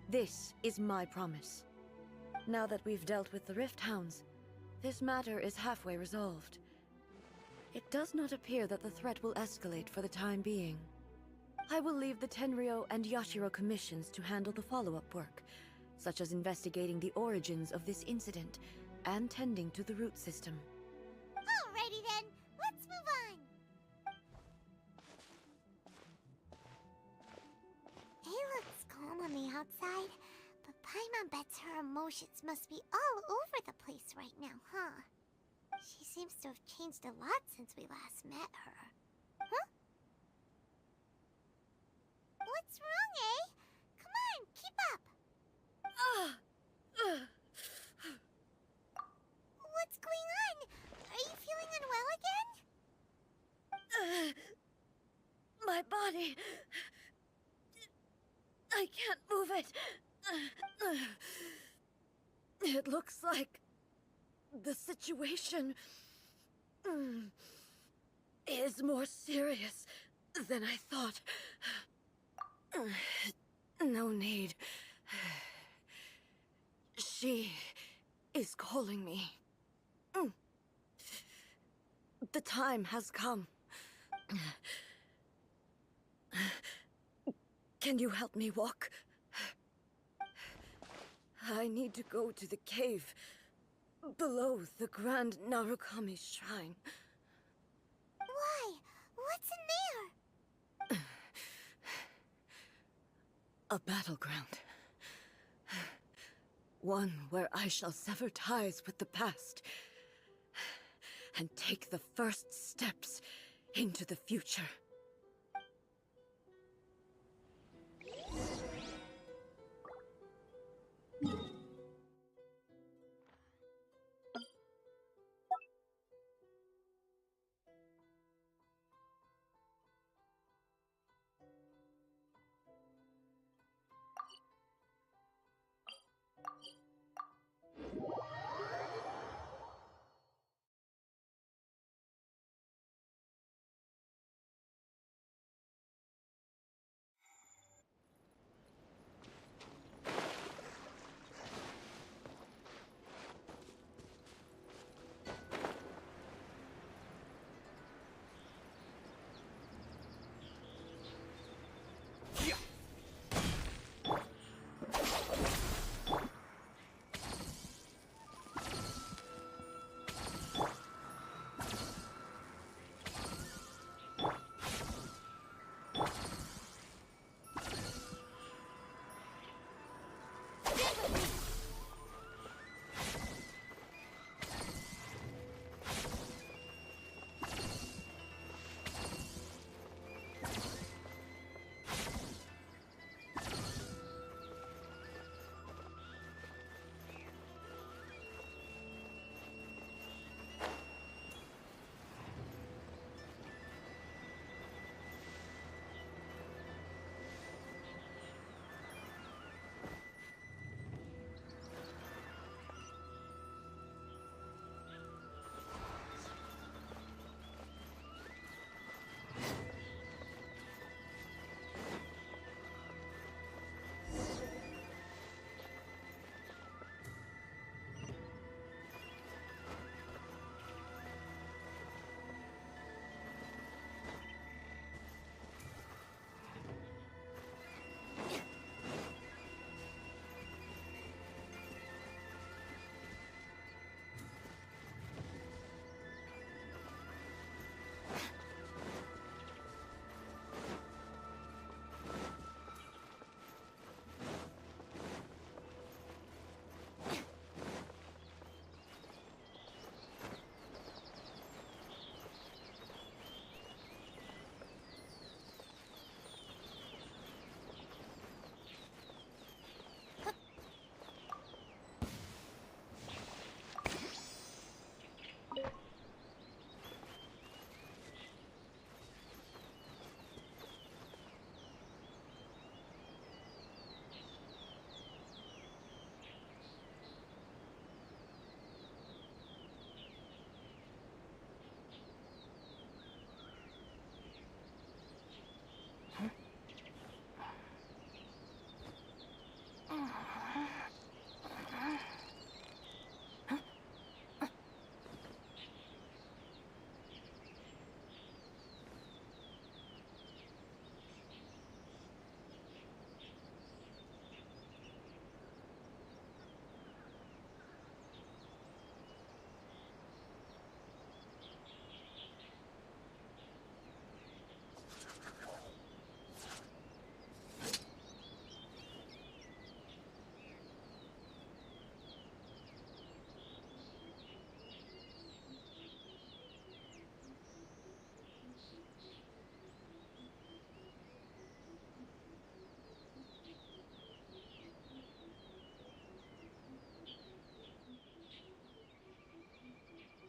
This is my promise. Now that we've dealt with the Rift Hounds, this matter is halfway resolved. It does not appear that the threat will escalate for the time being. I will leave the Tenryo and Yashiro commissions to handle the follow-up work, such as investigating the origins of this incident and tending to the root system. Alrighty then, let's move on. It looks calm on the outside, but Paimon bets her emotions must be all over the place right now, huh? She seems to have changed a lot since we last met her. Huh? What's wrong, eh? Come on, keep up! What's going on? Are you feeling unwell again? My body... I can't move it. It looks like the situation is more serious than I thought. No need. She is calling me. The time has come. Can you help me walk? I need to go to the cave below the Grand Narukami Shrine. Why? What's in there? A battleground. One where I shall sever ties with the past and take the first steps into the future.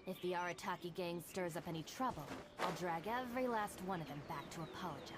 If the Arataki gang stirs up any trouble, I'll drag every last one of them back to apologize.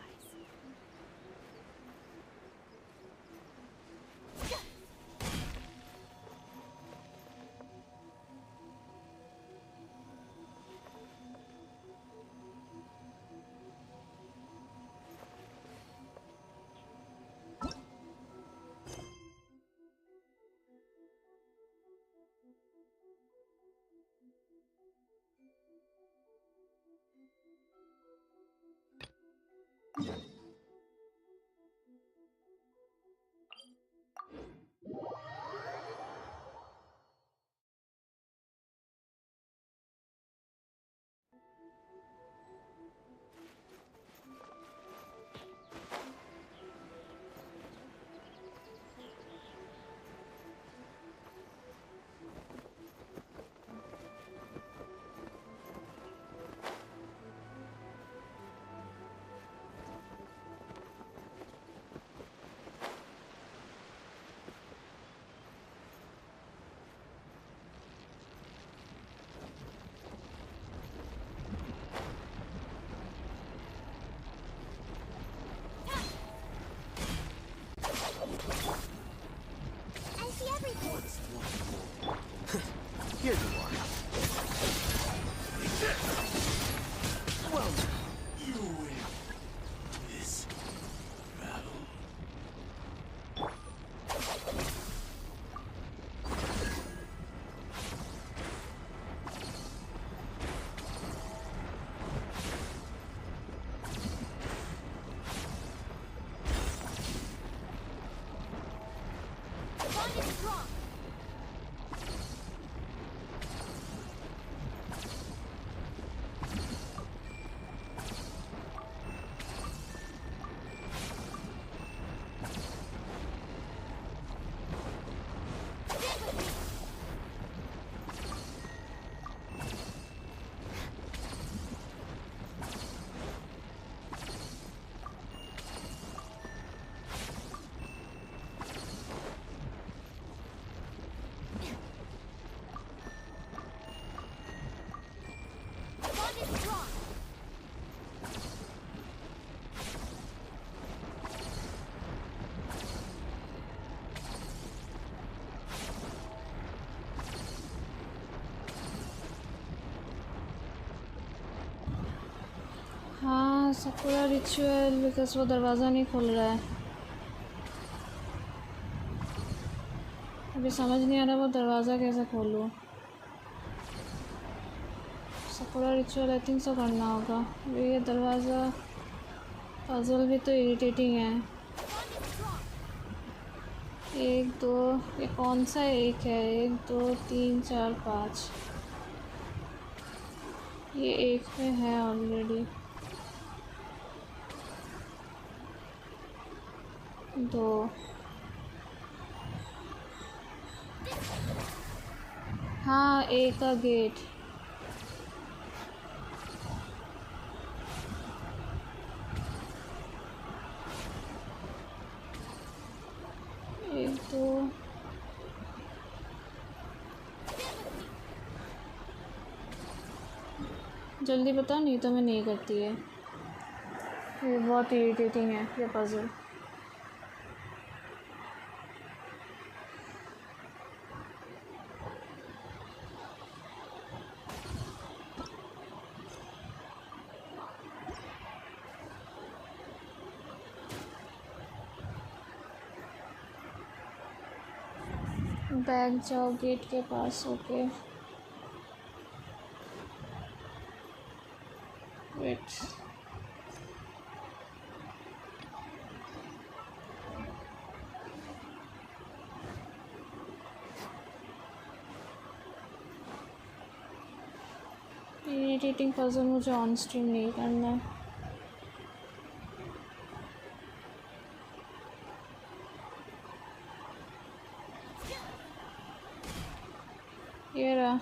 Here you are. Well, you win this battle. Bond is strong. Bond is strong. हाँ sakura ritual because वो दरवाज़ा नहीं खुल रहा है. अभी समझ नहीं आ रहा वो दरवाज़ा कैसे खोलूँ. Sakura ritual I think so करना होगा. ये दरवाज़ा पजल भी तो इरिटेटिंग है. एक दो ये कौन सा एक है. 1 2 3 4 5 ये एक में है ऑलरेडी. 2 हाँ एक का गेट. एक दो जल्दी बता नहीं तो मैं नहीं करती है. ये बहुत इरिटेटिंग है ये पजल. बैग जाओ गेट के पास. Okay wait. इरिटेटिंग पजल मुझे ऑन स्ट्रीम नहीं करना. ये रहा.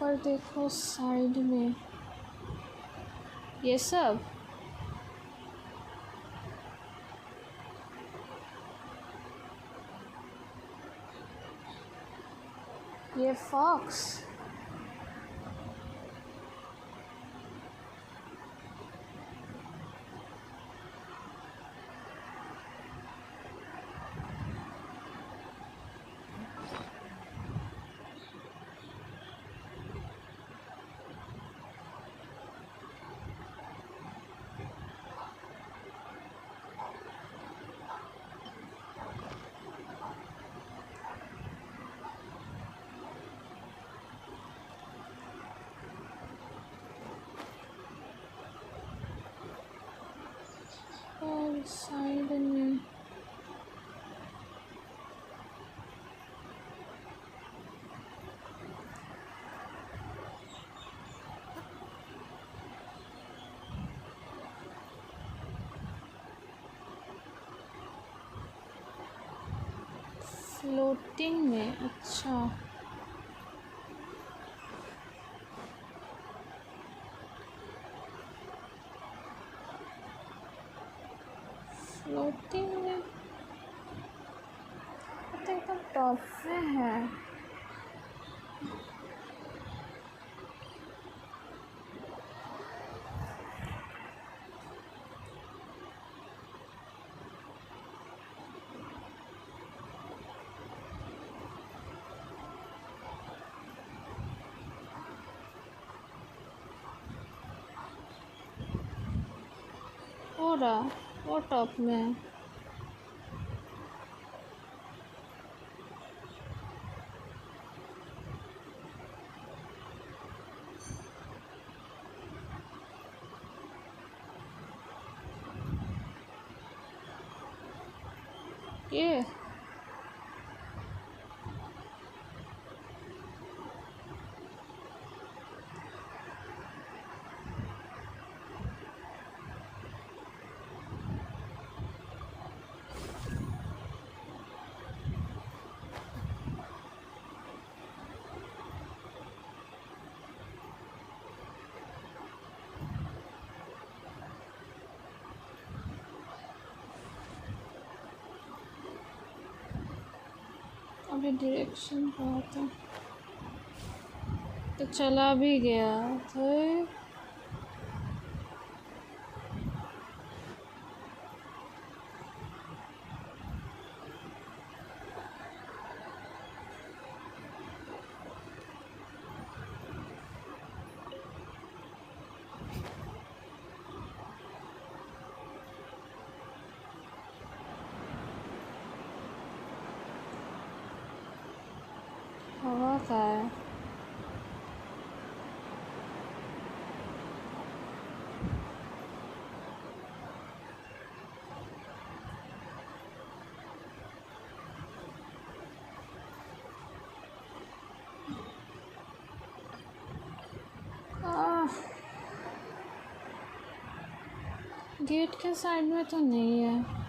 पर देखो साइड में ये सब ये फॉक्स और साइड में फ्लोटिंग में अच्छा फ्लोटिंग में तो एकदम टॉप में है हो रहा वो टॉप में है ये अभी डायरेक्शन कहा था तो चला भी गया तो हवा का है गेट के साइड में तो नहीं है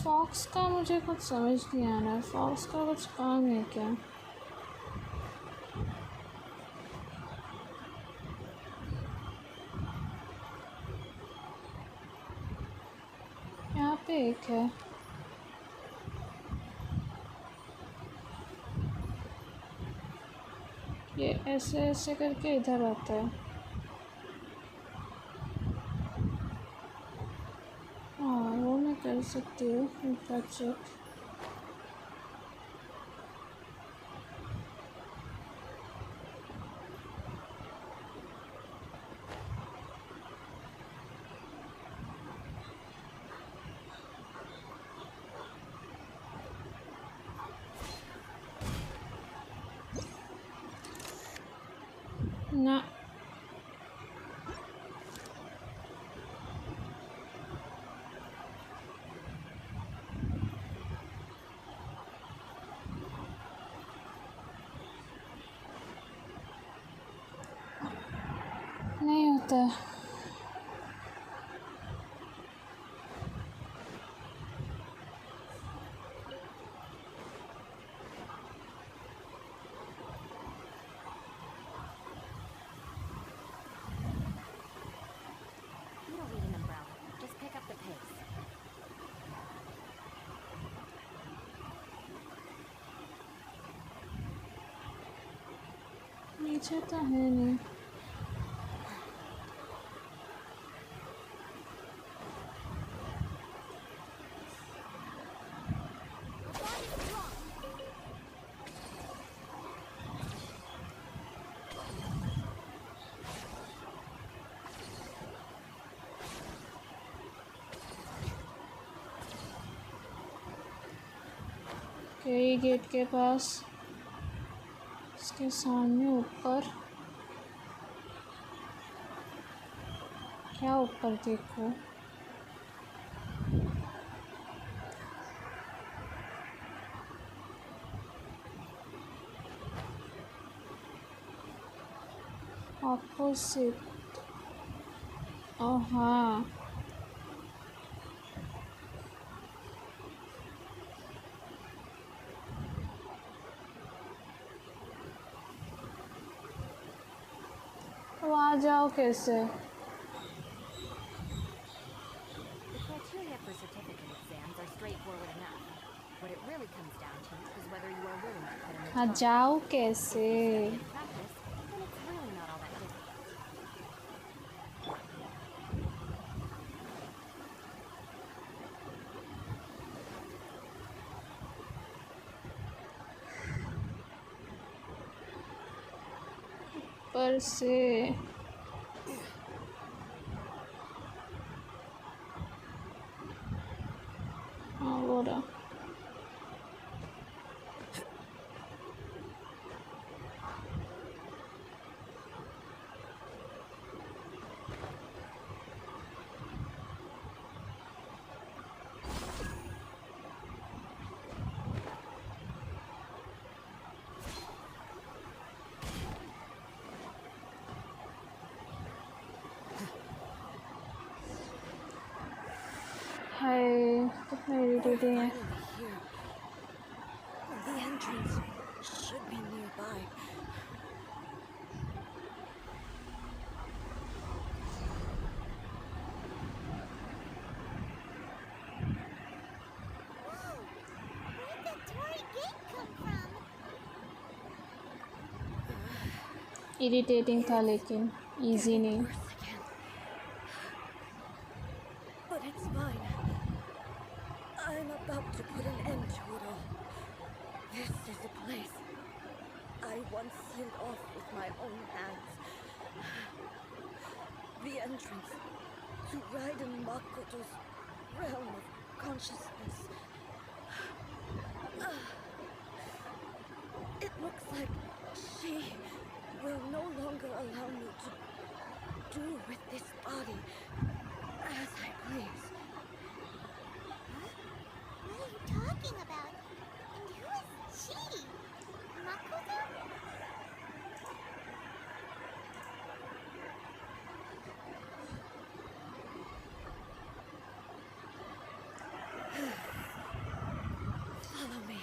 फॉक्स का मुझे कुछ समझ नहीं आ रहा है फॉक्स का कुछ काम है क्या यहाँ पे एक है ये ऐसे ऐसे करके इधर आता है हाँ वो मैं कर सकती हूँ इनका चेक ना नहीं होता है पीछे तो है नहीं. कई गेट के पास इसके सामने ऊपर क्या ऊपर देखो ऑपोजिट. ओ हाँ तो आ जाओ कैसे. The criteria for certificate exams are straightforward enough. What it really comes down to is whether you are willing to put in the हाँ time. जाओ If कैसे. you step in practice, then it's really not all that difficult. पर से हाँ वो रहा. हाय कितना irritating है. Finally here. The entrance should be nearby. Whoa! Where'd the Tory gate come from? Irritating था लेकिन इजी नहीं. Worse again. But it's fine. I'm about to put an end to it all. This is a place I once sealed off with my own hands. The entrance to Raiden Makoto's realm of consciousness. It looks like she will no longer allow me to do with this body as I please. What are you talking about? And who is she? Makoto? Follow me.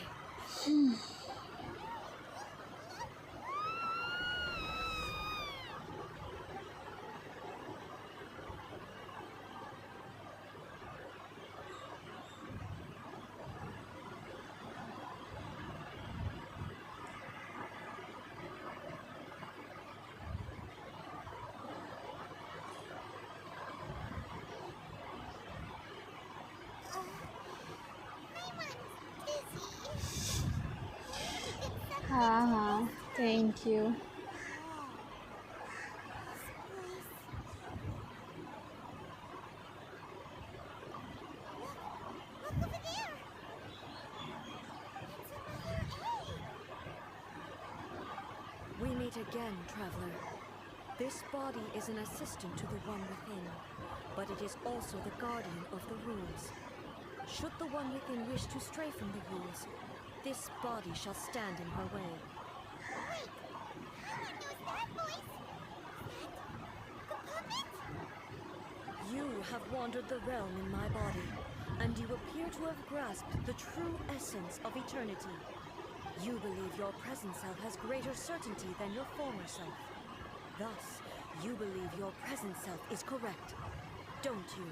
हाँ हाँ thank you. Look over there! It's another egg! We meet again, traveler. This body is an assistant to the one within, but it is also the guardian of the rules. Should the one within wish to stray from the rules, this body shall stand in her way. Wait! Someone knows that voice! Is that the puppet? You have wandered the realm in my body, and you appear to have grasped the true essence of eternity. You believe your present self has greater certainty than your former self. Thus, you believe your present self is correct, don't you?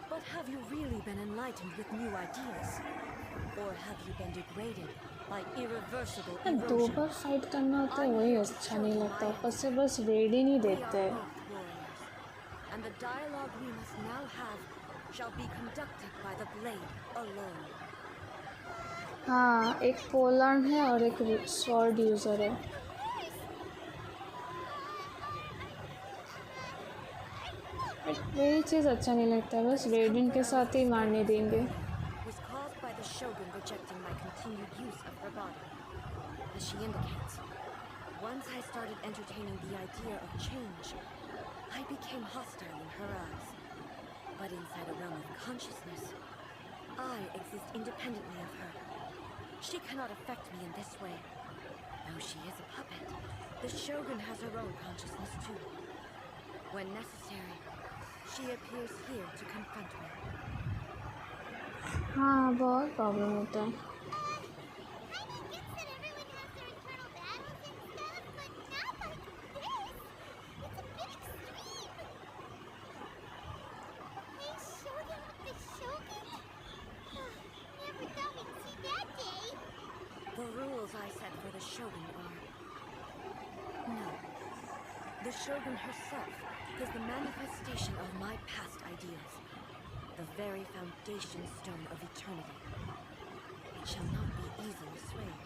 But have you really been enlightened with new ideas? Or have you been degraded by irreversible दो erosion? बार fight करना होता है वही अच्छा नहीं लगता, ऊपर से बस रेड ही नहीं We देते are हैं। both warriors, and the dialogue we must now have shall be conducted by the blade alone. हाँ, एक पोलर्न है और एक स्वॉर्ड यूजर है। वही चीज़ अच्छा नहीं लगता, बस रेडियंट के साथ ही मारने देंगे। Was caused by the Shogun rejecting my continued use of her body. As she indicates, once I started entertaining the idea of change, I became hostile in her eyes. But inside a realm of consciousness, I exist independently of her. She cannot affect me in this way. Though she is a puppet, the Shogun has her own consciousness too. When necessary, she appears here to confront me. हाँ, बहुत problem होता है। The rules I set for the Shogun are... No. The Shogun herself is the manifestation of my past ideas. The very foundation stone of eternity. It shall not be easily swayed.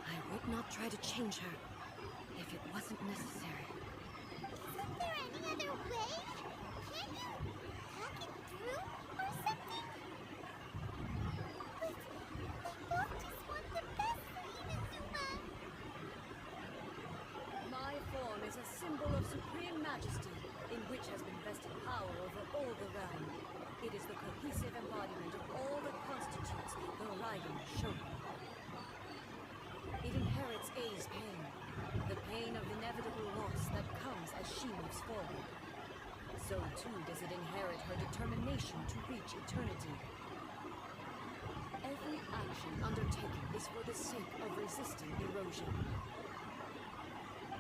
I would not try to change her if it wasn't necessary. Isn't there any other way? Can't you hack it through or something? But they both just want the best for Inazuma. My form is a symbol of supreme majesty, in which has been vested power over all the realm. It is the cohesive embodiment of all that constitutes the Raiden Shogun. It inherits Ei's pain, the pain of inevitable loss that comes as she moves forward. So too does it inherit her determination to reach eternity. Every action undertaken is for the sake of resisting erosion.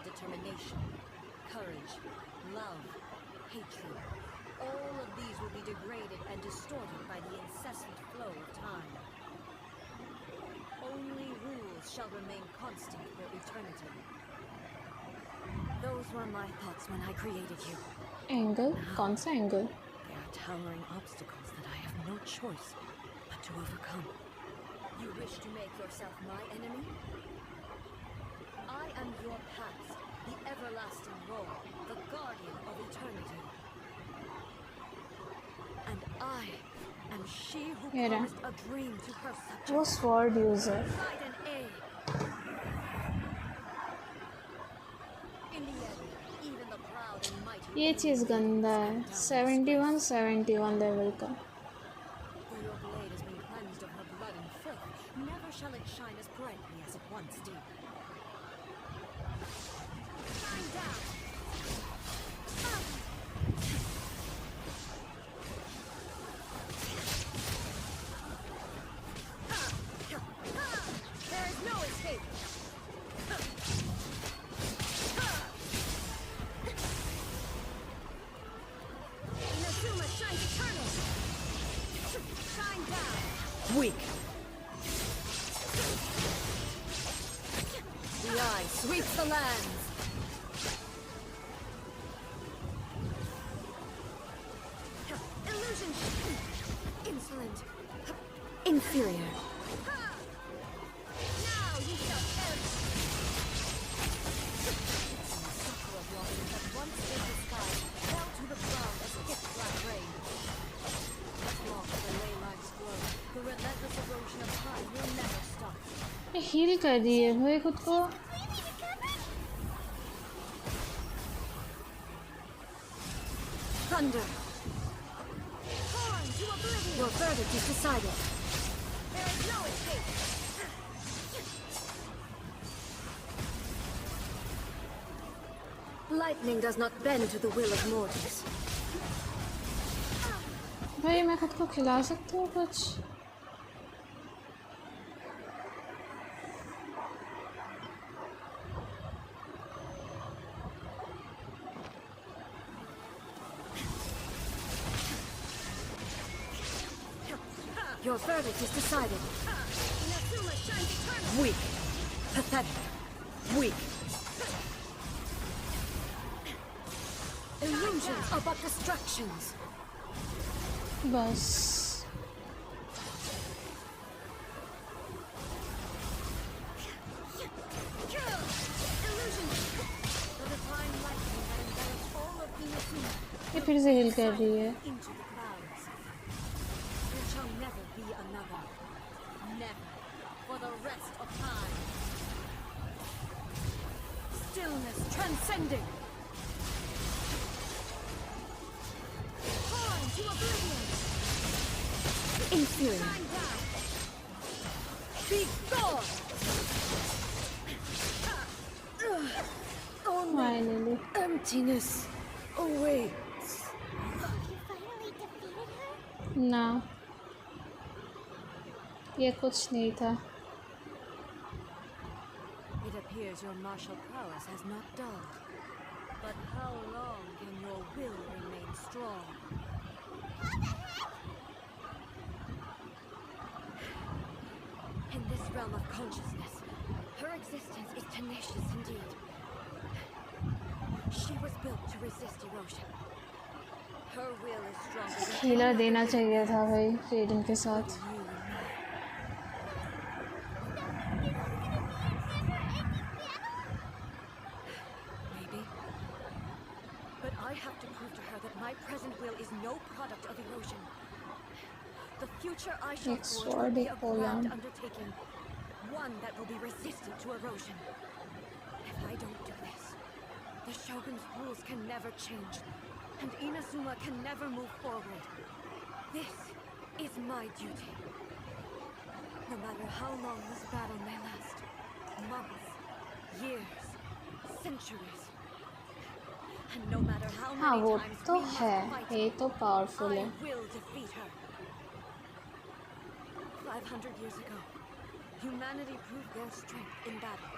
Determination, courage, love, hatred. All of these will be degraded and distorted by the incessant flow of time. Only rules shall remain constant for eternity. Those were my thoughts when I created you. Angle? कौन सा angle? They are towering obstacles that I have no choice but to overcome. You wish to make yourself my enemy? I am your past, the everlasting role, the guardian of eternity. And I am she who Yeah. promised a dream to her subjects. वो sword user. Raiden A. In the end, even the proud and mighty. ये चीज़ गंदा है। 71 level का। For your blade has been cleansed of her blood and filth, never shall it shine as brightly as it once did. Shine down! There is no escape! Inazuma shines eternal! Shine down! Weak! The eye sweeps the lands! Illusion! Insolent! Inferior! Now you shall perish! Sakura blossoms that once filled the sky fell to the ground as pitch-black rain. As long as the ley lines flow, the relentless erosion of time will never stop. Heal कर दिए भाई खुद को। Thunder! Torn to oblivion! Your verdict is decided. There is no escape! Lightning does not bend to the will of mortals. भाई मैं खुद को खिला सकती हूँ कुछ? Your verdict is decided. Weak. Pathetic. Weak. Illusions are but distractions. बस ये फिर से हिल कर रही है. There shall never be another. Never. For the rest of time. Stillness transcending. Torn to oblivion. Inferior. Be gone. Only Finally. emptiness awaits. You finally defeated her? ना ये कुछ नहीं था. It appears your martial prowess has not dulled. But how long can your will remain strong? In this realm of consciousness, her existence is tenacious indeed. She was built to resist erosion. Her will is stronger than healer देना चाहिए था भाई रेडन के साथ. you and me. Maybe. But I have to prove to her that my present will is no product of erosion. The future I shall It's forge will be a wonderful, grand yeah. undertaking. One that will be resistant to erosion. If I don't do this, the Shogun's rules can never change, and Inazuma can never move forward. This is my duty. No matter how long this battle may last, months, years, centuries, and no matter how हाँ many वो times तो we must है fight, ये तो powerful I है. will defeat her. 500 years ago, humanity proved their strength in battle.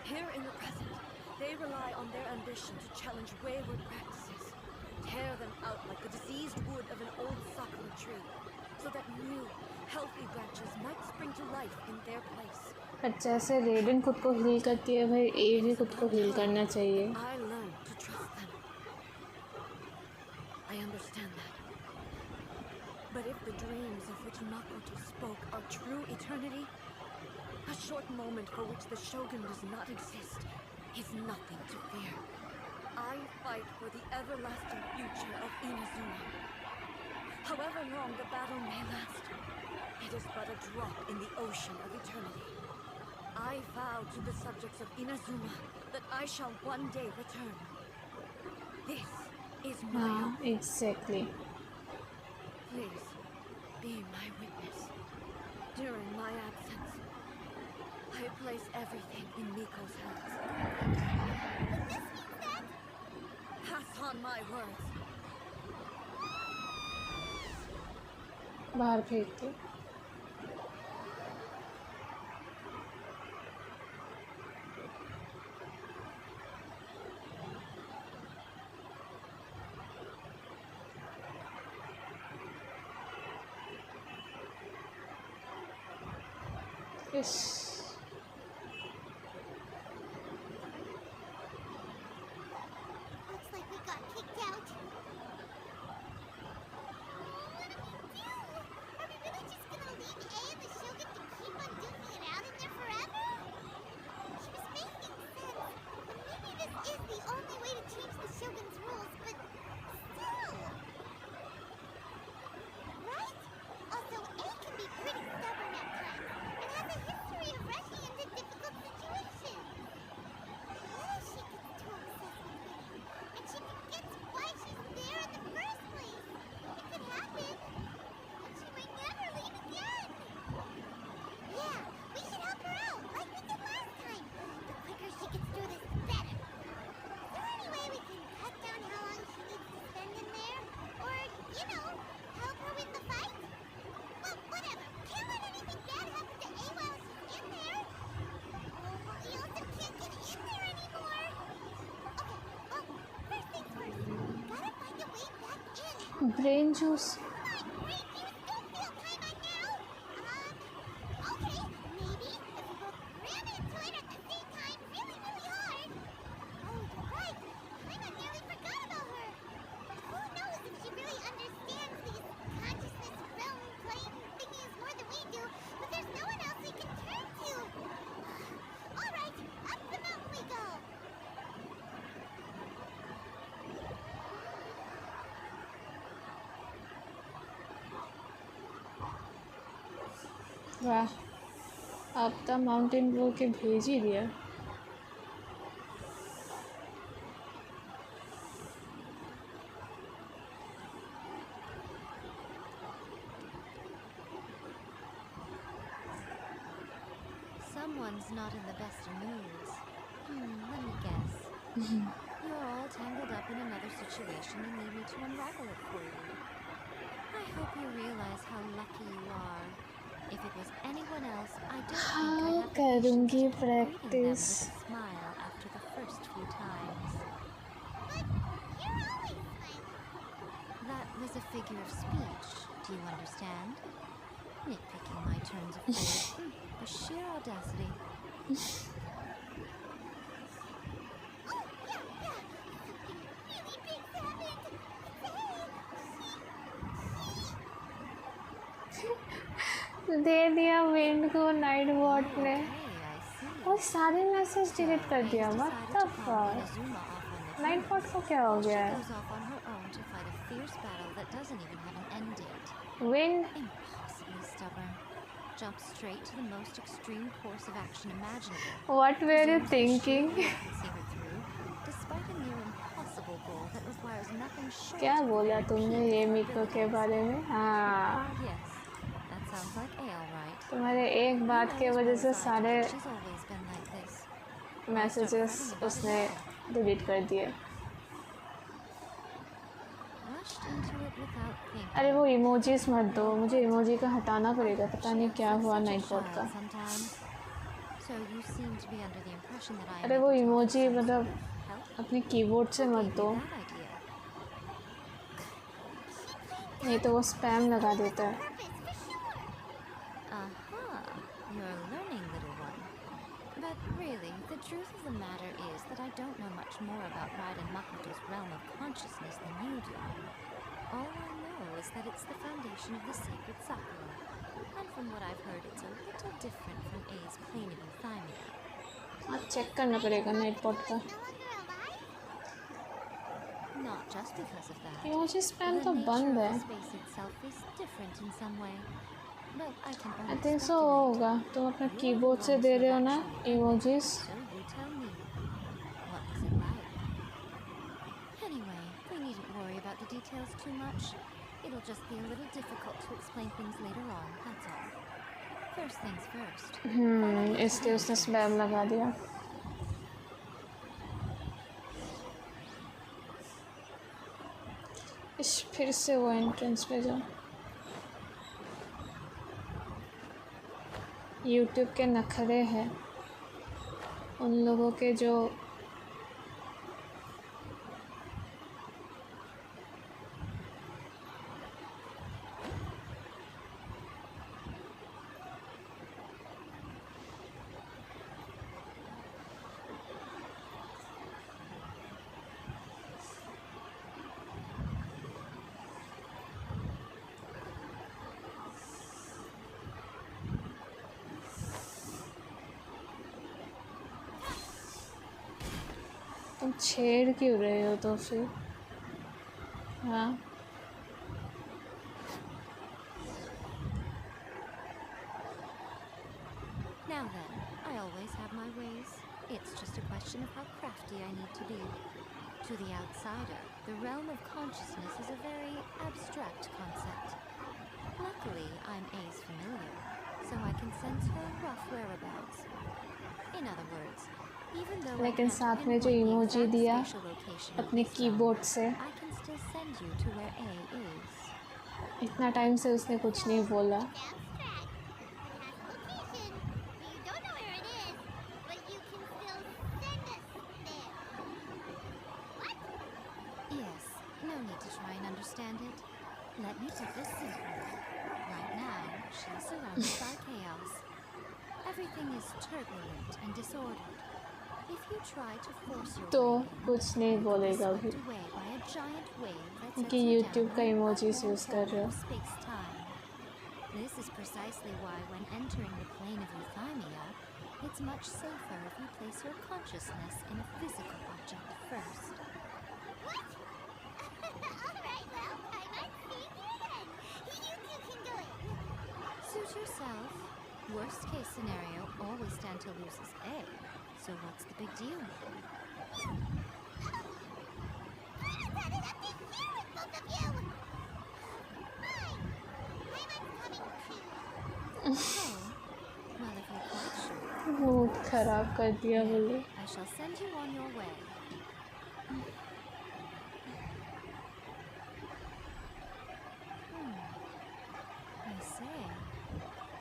Here in the present, they rely on their ambition to challenge wayward practices, tear them out like the diseased wood of an old sakura tree, so that new, healthy branches might spring to life in their place. पर जैसे रेडन खुद को heal करती है भाई ए भी खुद को हील करना चाहिए. I learned to trust them. I understand that. But if the dreams of which Makoto spoke are true eternity, a short moment for which the Shogun does not exist is nothing to fear. I fight for the everlasting future of Inazuma. However long the battle may last, it is but a drop in the ocean of eternity. I vow to the subjects of Inazuma that I shall one day return. This is my हाँ oath. exactly. Please, be my witness. During my absence, I place everything in Miko's hands. Pass on my words. बाहर फेंक दो. इस Looks like we got kicked out. What do we do? Are we really just gonna leave A and the Shogun to keep on duking it out in there forever? She was making sense. And maybe this is the only way to change the Shogun's rules, but still. Right? Also, A can be pretty stubborn at times, and has a history of rushing into difficult situations. What if she gets too obsessed with winning, and she forgets why she's there in the first place? It could happen. And she might never leave again. Yeah, we should help her out, like we did last time. The quicker she gets through this, the better. Is there any way we can cut down how long she needs to spend in there? Or, you know, help her win the fight? Well, whatever. Can't let anything bad happen to A while she's in there. Oh, we also can't get in there anymore. Okay, well, first things first. Gotta find a way back in. Brain juice. My great, you still feel time I वाह, अब तो mountain blow के भेज ही दिया। Someone's not in the best of moods. Let me guess. You're all tangled up in another situation and need me to unravel it for you. I hope you realize how lucky you are. If it was anyone else, I don't think I'd have the patience to keep greeting them with a smile after the first few times. But you're always smiling. That was a figure of speech. Do you understand? Nitpicking my turns of phrase. The sheer audacity. दे दिया wind को night bot ने और सारे message delete कर दिया। What the fuck, night bot को क्या हो गया है? Wind Jump straight to the most extreme course of action imaginable. What were you thinking? Despite a near impossible goal that requires nothing short. क्या बोला तुमने ये मिको के बारे में? हाँ। Yes, that sounds like Ale, right? तुम्हारे एक बात के वजह से सारे मैसेजेस उसने डिलीट कर दिए। अरे वो इमोजीज मत दो, मुझे इमोजी का हटाना पड़ेगा। पता नहीं क्या हुआ नाइट बॉट का। अरे वो इमोजी मतलब अपने कीबोर्ड से मत दो, नहीं तो वो स्पैम लगा देता है। The truth of the matter is that I don't know much more about Raiden Makoto's realm of consciousness than you do. All I know is that it's the foundation of the sacred Sakura, and from what I've heard, it's a little different from A's plane of euthymia. हाँ, check करना पड़ेगा night bot का। Not just because of that. Emoji spam तो बंद है। Space itself is different in some way. I think so होगा। तुम अपने कीबोर्ड से दे रहे हो ना emojis? Anyway, we needn't worry about the details too much. It'll just be a little difficult to explain things later on, that's all. First things first. इसलिए उसने spam लगा दिया। फिर से वो एंट्रेंस पे जाओ। यूट्यूब के नखरे हैं उन लोगों के जो तुम छेड़ क्यों रहे हो तो फिर? हाँ Now then, I always have my ways. It's just a question of how crafty I need to be. To the outsider, the realm of consciousness is a very abstract concept. Luckily, I'm A's familiar, so I can sense her rough whereabouts. In other words, even though लेकिन साथ में जो emoji दिया अपने keyboard से, I can still send you to where A is. इतना time से उसने कुछ नहीं बोला। Let me put this simply. Right now, she's surrounded by chaos. Everything is turbulent and disordered. If you try to force your तो way कुछ नहीं बोलेगा अभी away by a giant wave that क्योंकि sets you यूट्यूब down का in an emojis unknown use कर रहे हो। portal of space-time. This is precisely why when entering the plane of euthymia, it's much safer if you place your consciousness in a physical object first. Suit yourself. Worst case scenario, all we stand to lose is A. So what's the big deal? Well, if you're quite sure, mood खराब कर दिया बोले. I shall send you on your way. I say.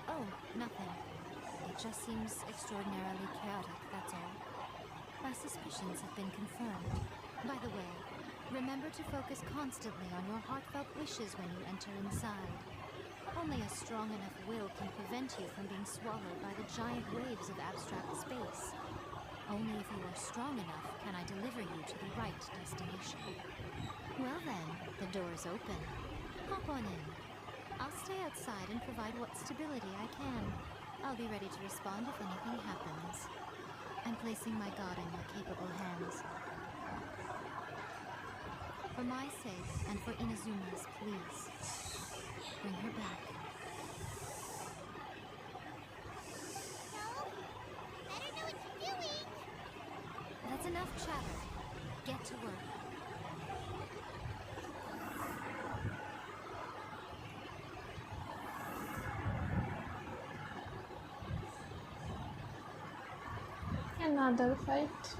Oh, nothing. It just seems extraordinarily chaotic, that's all. My suspicions have been confirmed. By the way, remember to focus constantly on your heartfelt wishes when you enter inside. Only a strong enough will can prevent you from being swallowed by the giant waves of abstract space. Only if you are strong enough can I deliver you to the right destination. Well then, the door is open. Hop on in. I'll stay outside and provide what stability I can. I'll be ready to respond if anything happens. I'm placing my god in your capable hands. For my sake, and for Inazuma's, please. Bring her back. No, better know what you're doing. That's enough chatter. Get to work. Another fight.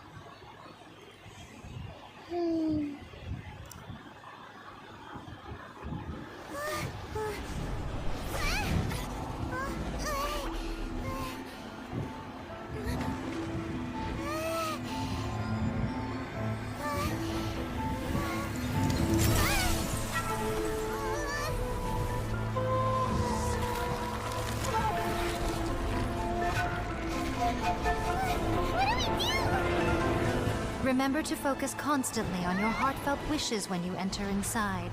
Remember to focus constantly on your heartfelt wishes when you enter inside.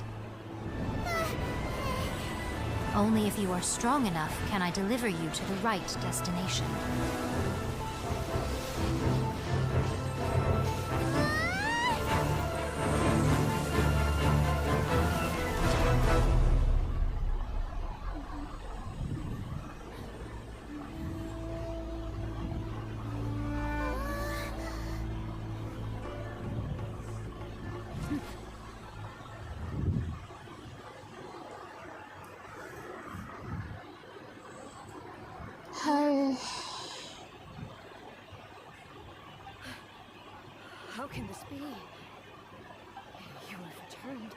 Only if you are strong enough can I deliver you to the right destination. Hi. How can this be? You have returned.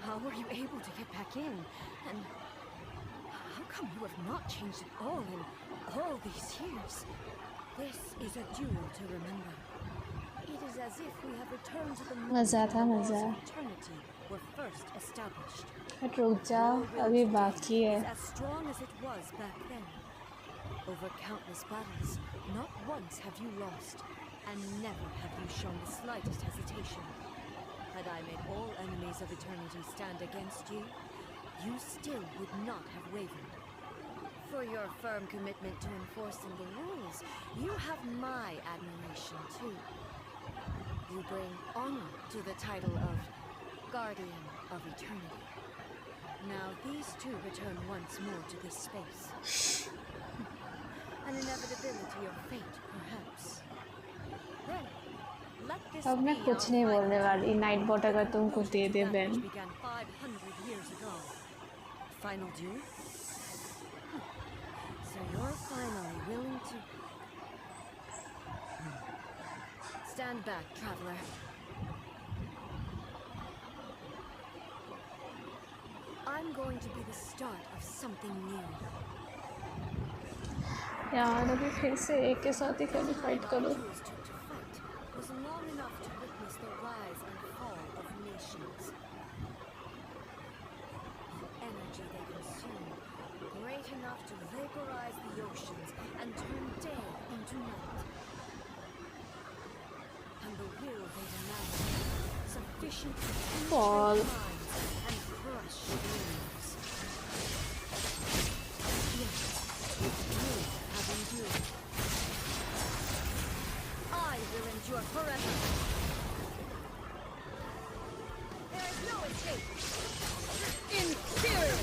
How were you able to get back in? And how come you have not changed at all in all these years? This is a duel to remember. It is as if we have returned to the moment मजा था, when the laws मजा. of eternity were first established. But रुक जा, अभी बाकी है. Is as strong as it was back then. Over countless battles, not once have you lost, and never have you shown the slightest hesitation. Had I made all enemies of eternity stand against you, you still would not have wavered. For your firm commitment to enforcing the rules, you have my admiration too. You bring honor to the title of Guardian of Eternity. Now these two return once more to this space. An inevitability of fate, perhaps. Then, let this अब मैं be कुछ our नहीं final बोलने वाली. Night bot अगर तुमको दे दे that ban. which began 500 years ago. Final duel? So you're finally willing to... Stand back, traveler. I'm going to be the start of something new. यार अभी फिर से एक के साथ ही खाली फाइट करो. Duels took to fight was long enough to witness the rise and fall of nations. The energy they consume, great enough to vaporize the oceans and turn day into night. And the will they demand, sufficient to Ball. penetrate minds and crush dreams. Yes, you have endured. I will endure forever. There is no escape. Inferior.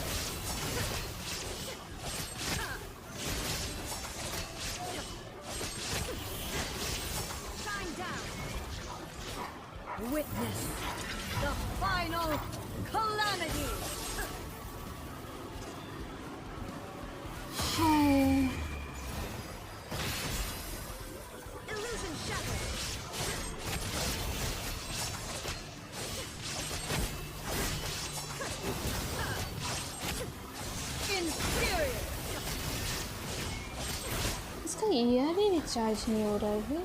Discharge नहीं हो रहा है अभी.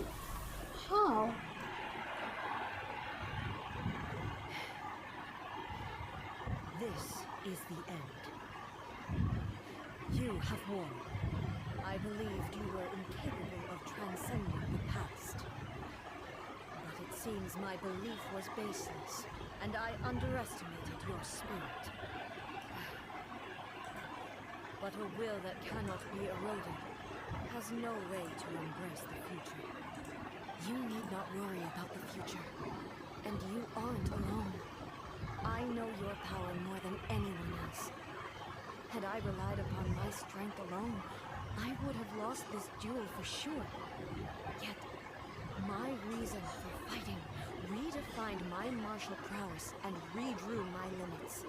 How? This is the end. You have won. I believed you were incapable of transcending the past. But it seems my belief was baseless, and I underestimated your spirit. But a will that cannot be eroded has no way to embrace the future. You need not worry about the future, and you aren't alone. I know your power more than anyone else. Had I relied upon my strength alone, I would have lost this duel for sure. Yet, my reason for fighting redefined my martial prowess and redrew my limits.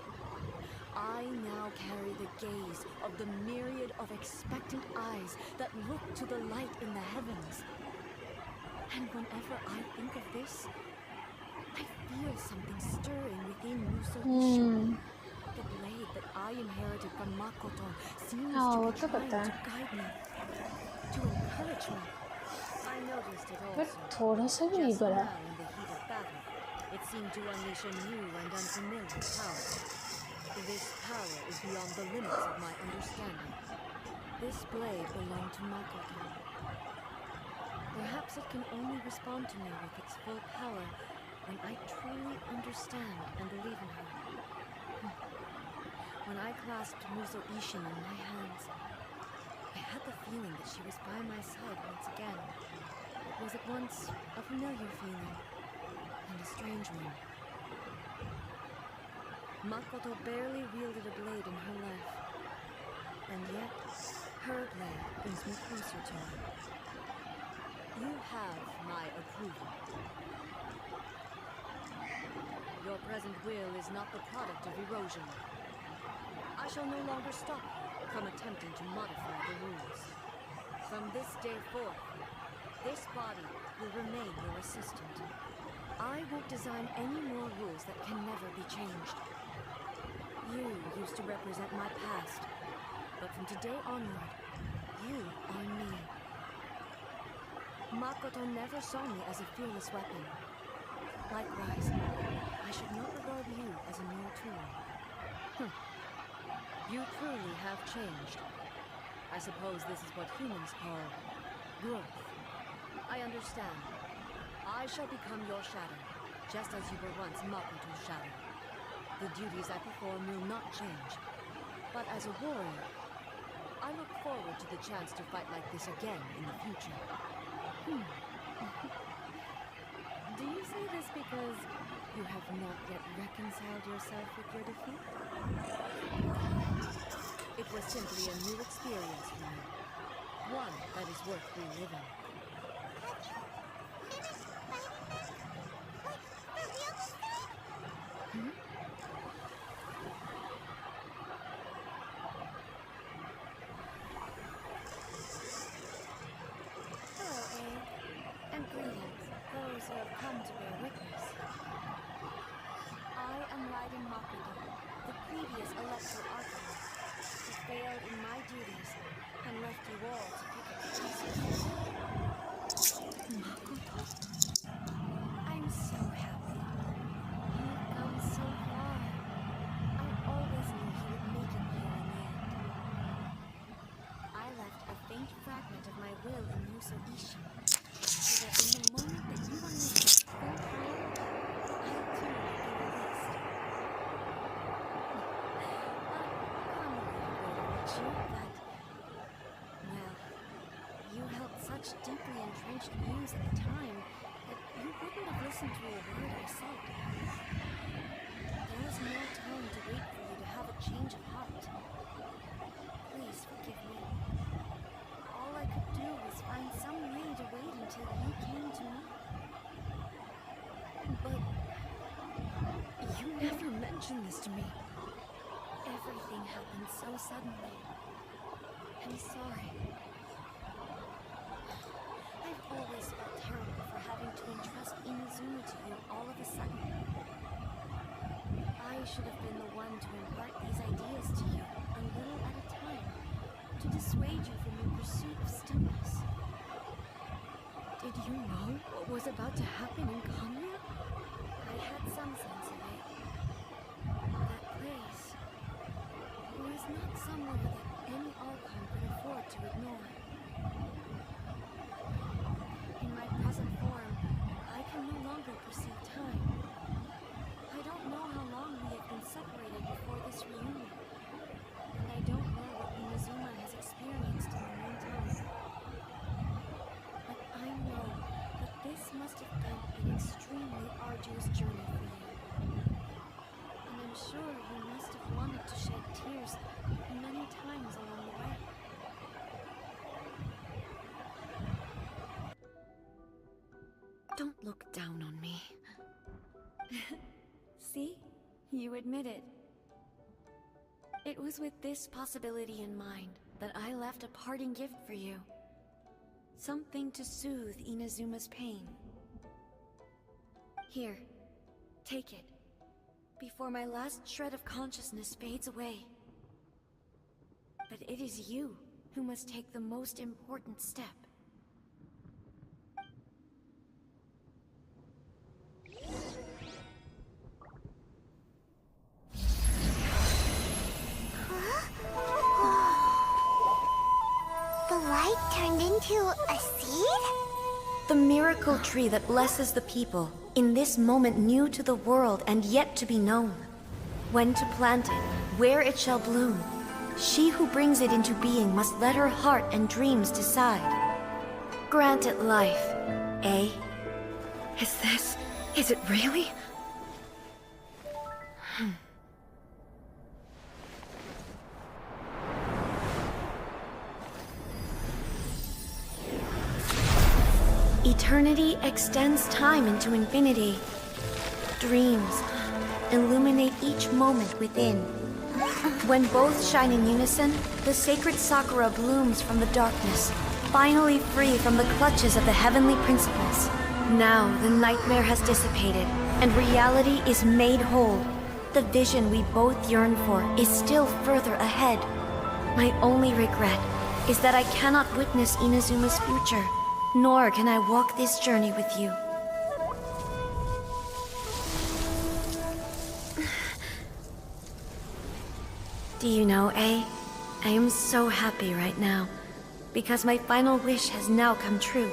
I now carry the gaze of the myriad of expectant eyes that look to the light in the heavens. And whenever I think of this, I feel something stirring within Muso Ishin. The blade that I inherited from Makoto seems to be trying to guide me, to encourage me. I noticed it But also. थोड़ा सा भी नहीं Just बड़ा. now in the heat of battle, it seemed to unleash a new and unfamiliar power. This power is beyond the limits of my understanding. This blade belonged to Makoto. Perhaps it can only respond to me with its full power when I truly understand and believe in her. When I clasped Muso Ishin in my hands, I had the feeling that she was by my side once again. It was at once a familiar feeling and a strange one. Makoto barely wielded a blade in her life, and yet her blade brings me closer to her. You have my approval. Your present will is not the product of erosion. I shall no longer stop you from attempting to modify the rules. From this day forth, this body will remain your assistant. I won't design any more rules that can never be changed. You used to represent my past, but from today onward, you are me. Makoto never saw me as a fearless weapon. Likewise, I should not regard you as a mere tool. You truly have changed. I suppose this is what humans call growth. I understand. I shall become your shadow, just as you were once Makoto's shadow. The duties I perform will not change. But as a warrior, I look forward to the chance to fight like this again in the future. Do you say this because you have not yet reconciled yourself with your defeat? It was simply a new experience for me. One that is worth reliving. Deeply entrenched views at the time that you wouldn't have listened to a word I said. There was no time to wait for you to have a change of heart. Please forgive me. All I could do was find some way to wait until you came to me. But you never mentioned this to me. Everything happened so suddenly. I'm sorry. I've always felt terrible for having to entrust Inazuma to you all of a sudden. I should have been the one to impart these ideas to you, a little at a time, to dissuade you from your pursuit of stillness. Did you know what was about to happen in Kanya? I had some sense of it. That place was not somewhere that any Archon could afford to ignore. In my present form, I can no longer perceive time. I don't know how long we have been separated before this reunion. And I don't know what Inazuma has experienced in the meantime. But I know that this must have been an extremely arduous journey for you. And I'm sure you must have wanted to shed tears many times along the way. Don't look down on me. See? You admit it. It was with this possibility in mind that I left a parting gift for you. Something to soothe Inazuma's pain. Here, take it, before my last shred of consciousness fades away. But it is you who must take the most important step. The light turned into a seed? The miracle tree that blesses the people, in this moment new to the world and yet to be known. When to plant it, where it shall bloom. She who brings it into being must let her heart and dreams decide. Grant it life, eh? Is it really? Eternity extends time into infinity. Dreams illuminate each moment within. When both shine in unison, the sacred Sakura blooms from the darkness, finally free from the clutches of the heavenly principles. Now the nightmare has dissipated, and reality is made whole. The vision we both yearn for is still further ahead. My only regret is that I cannot witness Inazuma's future. Nor can I walk this journey with you. Do you know, I am so happy right now, because my final wish has now come true.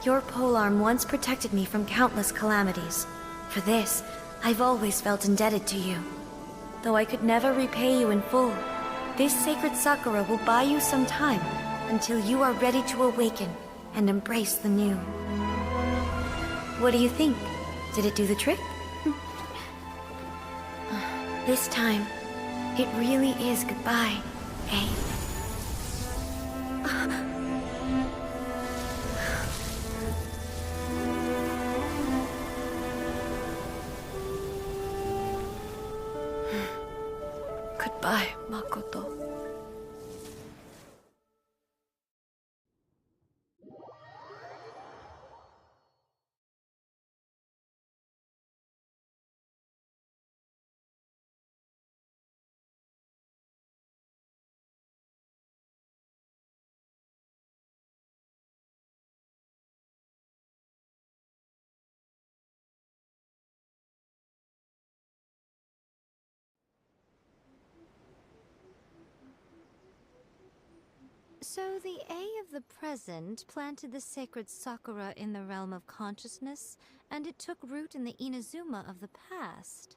Your polearm once protected me from countless calamities. For this, I've always felt indebted to you. Though I could never repay you in full, this sacred Sakura will buy you some time until you are ready to awaken and embrace the new. What do you think? Did it do the trick? This time, it really is goodbye, eh? Goodbye, Makoto. So the A of the present planted the sacred Sakura in the realm of consciousness, and it took root in the Inazuma of the past.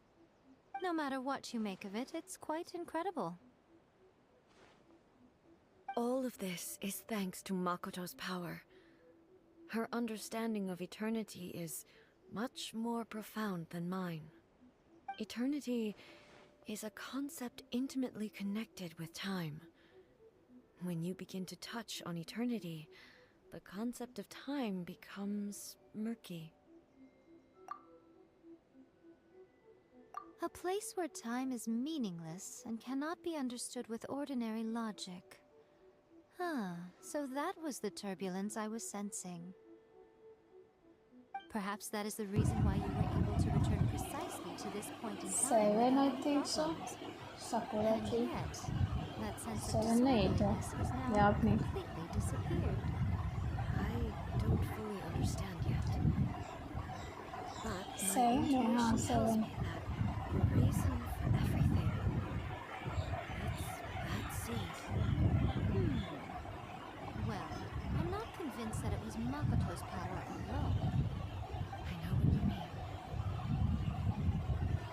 No matter what you make of it, it's quite incredible. All of this is thanks to Makoto's power. Her understanding of eternity is much more profound than mine. Eternity is a concept intimately connected with time. When you begin to touch on eternity, the concept of time becomes murky. A place where time is meaningless and cannot be understood with ordinary logic. So that was the turbulence I was sensing. Perhaps that is the reason why you were able to return precisely to this point in time. 7, I think so. Sakura And tree. yet, that sense of 7 or 8. disorderliness has now Yeah, me. completely disappeared. I don't fully understand yet. But my Same, yeah, intuition tells same. me that the reason for everything, it's that seed. Well, I'm not convinced that it was Makoto's power alone. I know what you mean.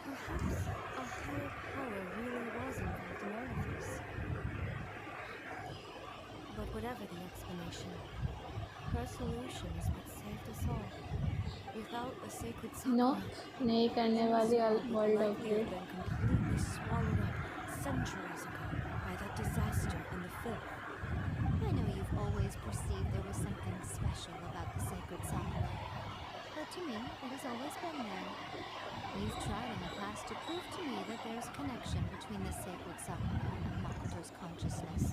Perhaps a higher power really was involved in all of this. But whatever the explanation, her solution is what saved us all. Without the sacred No, Sakura, नहीं करने वाली Inazuma would world likely have upgrade. been completely swallowed up centuries ago by that disaster in the filth. I know you've always perceived there was something special about the sacred Sakura, but to me, it has always been there. You've tried in the past to prove to me that there's connection between the sacred Sakura and Makoto's consciousness.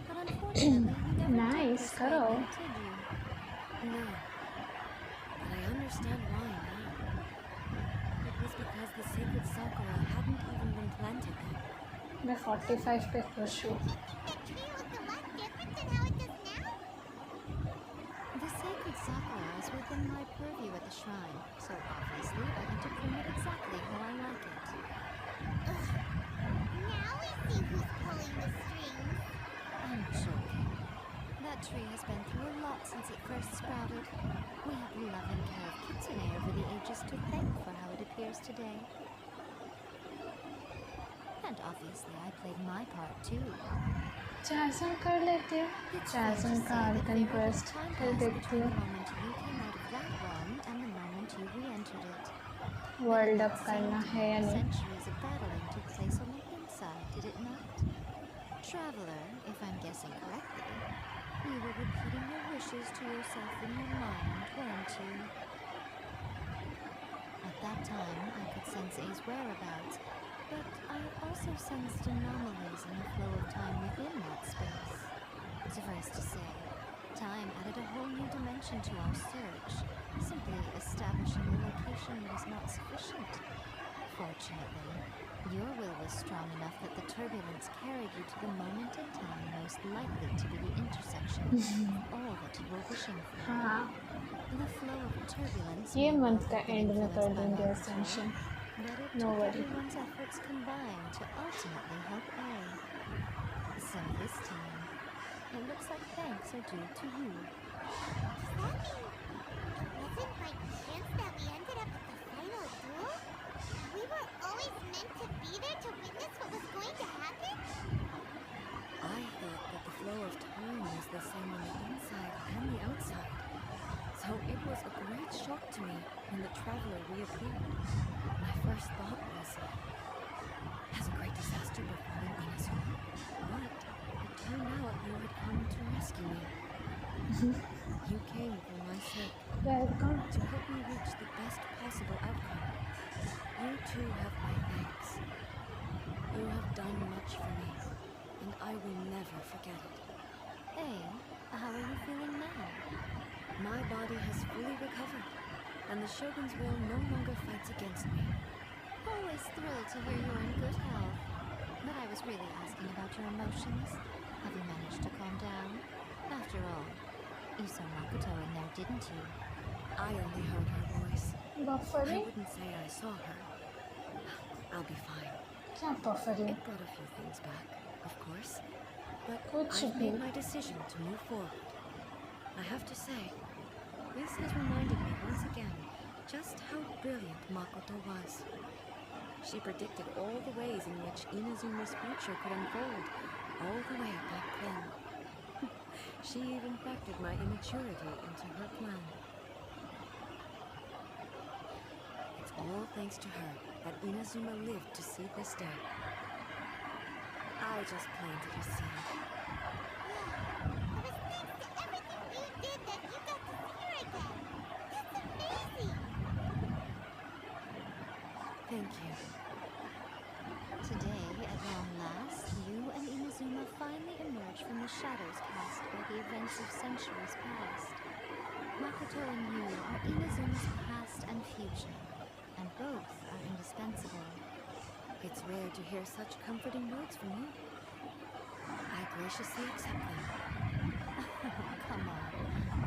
But unfortunately, you never Nice, did persuade karo. me, did you? No. But I understand why now. It was because the sacred Sakura hadn't even been planted then. मैं 45 पे खुश हूँ. That tree looked a lot different than how it does now. The sacred Sakura is within my purview at the shrine, so obviously I get to prune it exactly how I like it. Now we see who's pulling the strings. I'm joking. That tree has been through a lot since it first sprouted. We have loving care of Kitsune over the ages to thank for how it appears today. And obviously I played my part too. चार्जन कर लेते हैं. It's fair to चार्जन say का that art very and little quest time फिर passed देखती between हूँ. the moment you came out of that realm and the moment you re-entered it. World But up at the करना same है या time, नहीं? centuries of battling took place on the inside, did it not? Traveler, if I'm guessing correctly, you were repeating your wishes to yourself in your mind, weren't you? At that time, I could sense A's whereabouts, but I also sensed anomalies in the flow of time within that space. Suffice to say, time added a whole new dimension to our search. Simply establishing the location was not sufficient. Fortunately, your will was strong enough that the turbulence carried you to the moment in time most likely to be the intersection of all that you were wishing for. हाँ, The flow of turbulence ये may well month का have been end में कर influenced by देंगे Makoto, ascension. but it No took worry. everyone's efforts combined to ultimately help A. So this time, it looks like thanks are due to you. Does that mean it wasn't by chance that we ended up at the final duel? We were always meant to be there to witness what was going to happen? I thought that the flow of time was the same on the inside and the outside. So it was a great shock to me when the traveler reappeared. My first thought was, has a great disaster befallen Inazuma? But it turned out you had come to rescue me. You came for my sake, Welcome. to help me reach the best possible outcome. You too have my thanks. You have done much for me, and I will never forget it. Hey, how are you feeling now? My body has fully recovered, and the Shogun's will no longer fights against me. Always thrilled to hear you're in good health. But I was really asking about your emotions. Have you managed to calm down? After all, you saw Makoto in there, didn't you? I only heard her voice. I Buffering? wouldn't say I saw her. I'll be fine. क्या buffering? It brought a few things back, of course. But कुछ I've भी. made my decision to move forward. I have to say, this has reminded me once again just how brilliant Makoto was. She predicted all the ways in which Inazuma's future could unfold, all the way back then. She even factored my immaturity into her plan. It's all thanks to her that Inazuma lived to see this day. I just planted a seed. It was thanks to everything you did that you got to see her again. That's amazing. Thank you. Today, at long last, you and Inazuma finally emerge from the shadows cast by the events of centuries past. Makoto and you are Inazuma's past and future, and both are indispensable. It's rare to hear such comforting words from you. I graciously accept them. Come on,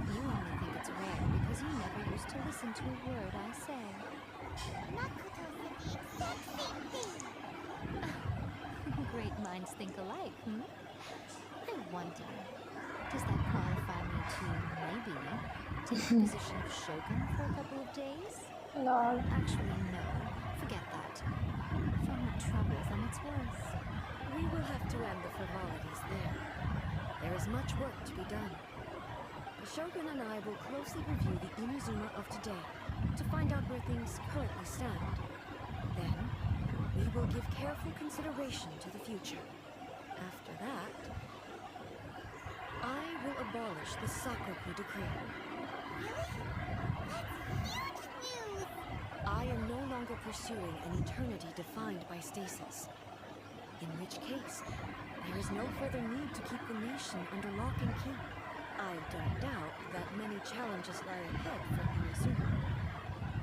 you only think it's rare Seems you never used to listen to a word I say. Makoto said the exact same thing. Great minds think alike, hmm? I wonder, does that qualify me to, maybe, take the position of Shogun for a couple of days? Lol. Actually, no. Forget that. Far more trouble than it's worth. We will have to end the frivolities there. There is much work to be done. The Shogun and I will closely review the Inazuma of today to find out where things currently stand. Then, we will give careful consideration to the future. After that, I will abolish the Sakoku decree. News! I am no longer pursuing an eternity defined by stasis. In which case, there is no further need to keep the nation under lock and key. I don't doubt that many challenges lie ahead for Inazuma.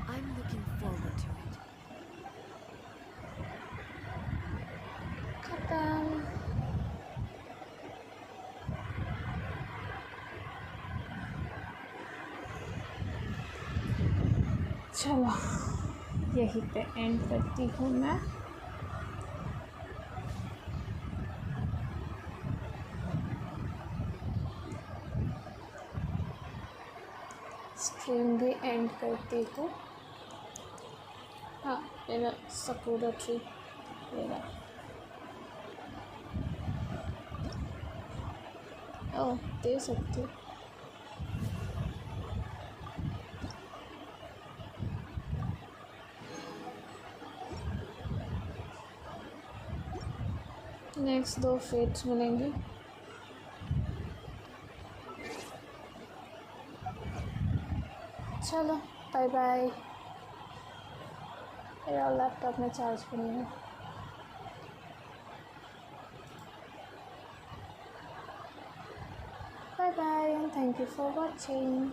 I'm looking forward to it. खत्म. चलो यहीं पे and करती हूँ मैं. Stream भी and करती हूँ. हाँ, मेरा सकुरा ट्री मेरा. ओह, दे सकती हूँ. नेक्स्ट 2 फेट्स मिलेंगी. चलो बाय बाय. मेरा लैपटॉप में चार्ज भी नहीं है. Bye bye and thank you for watching.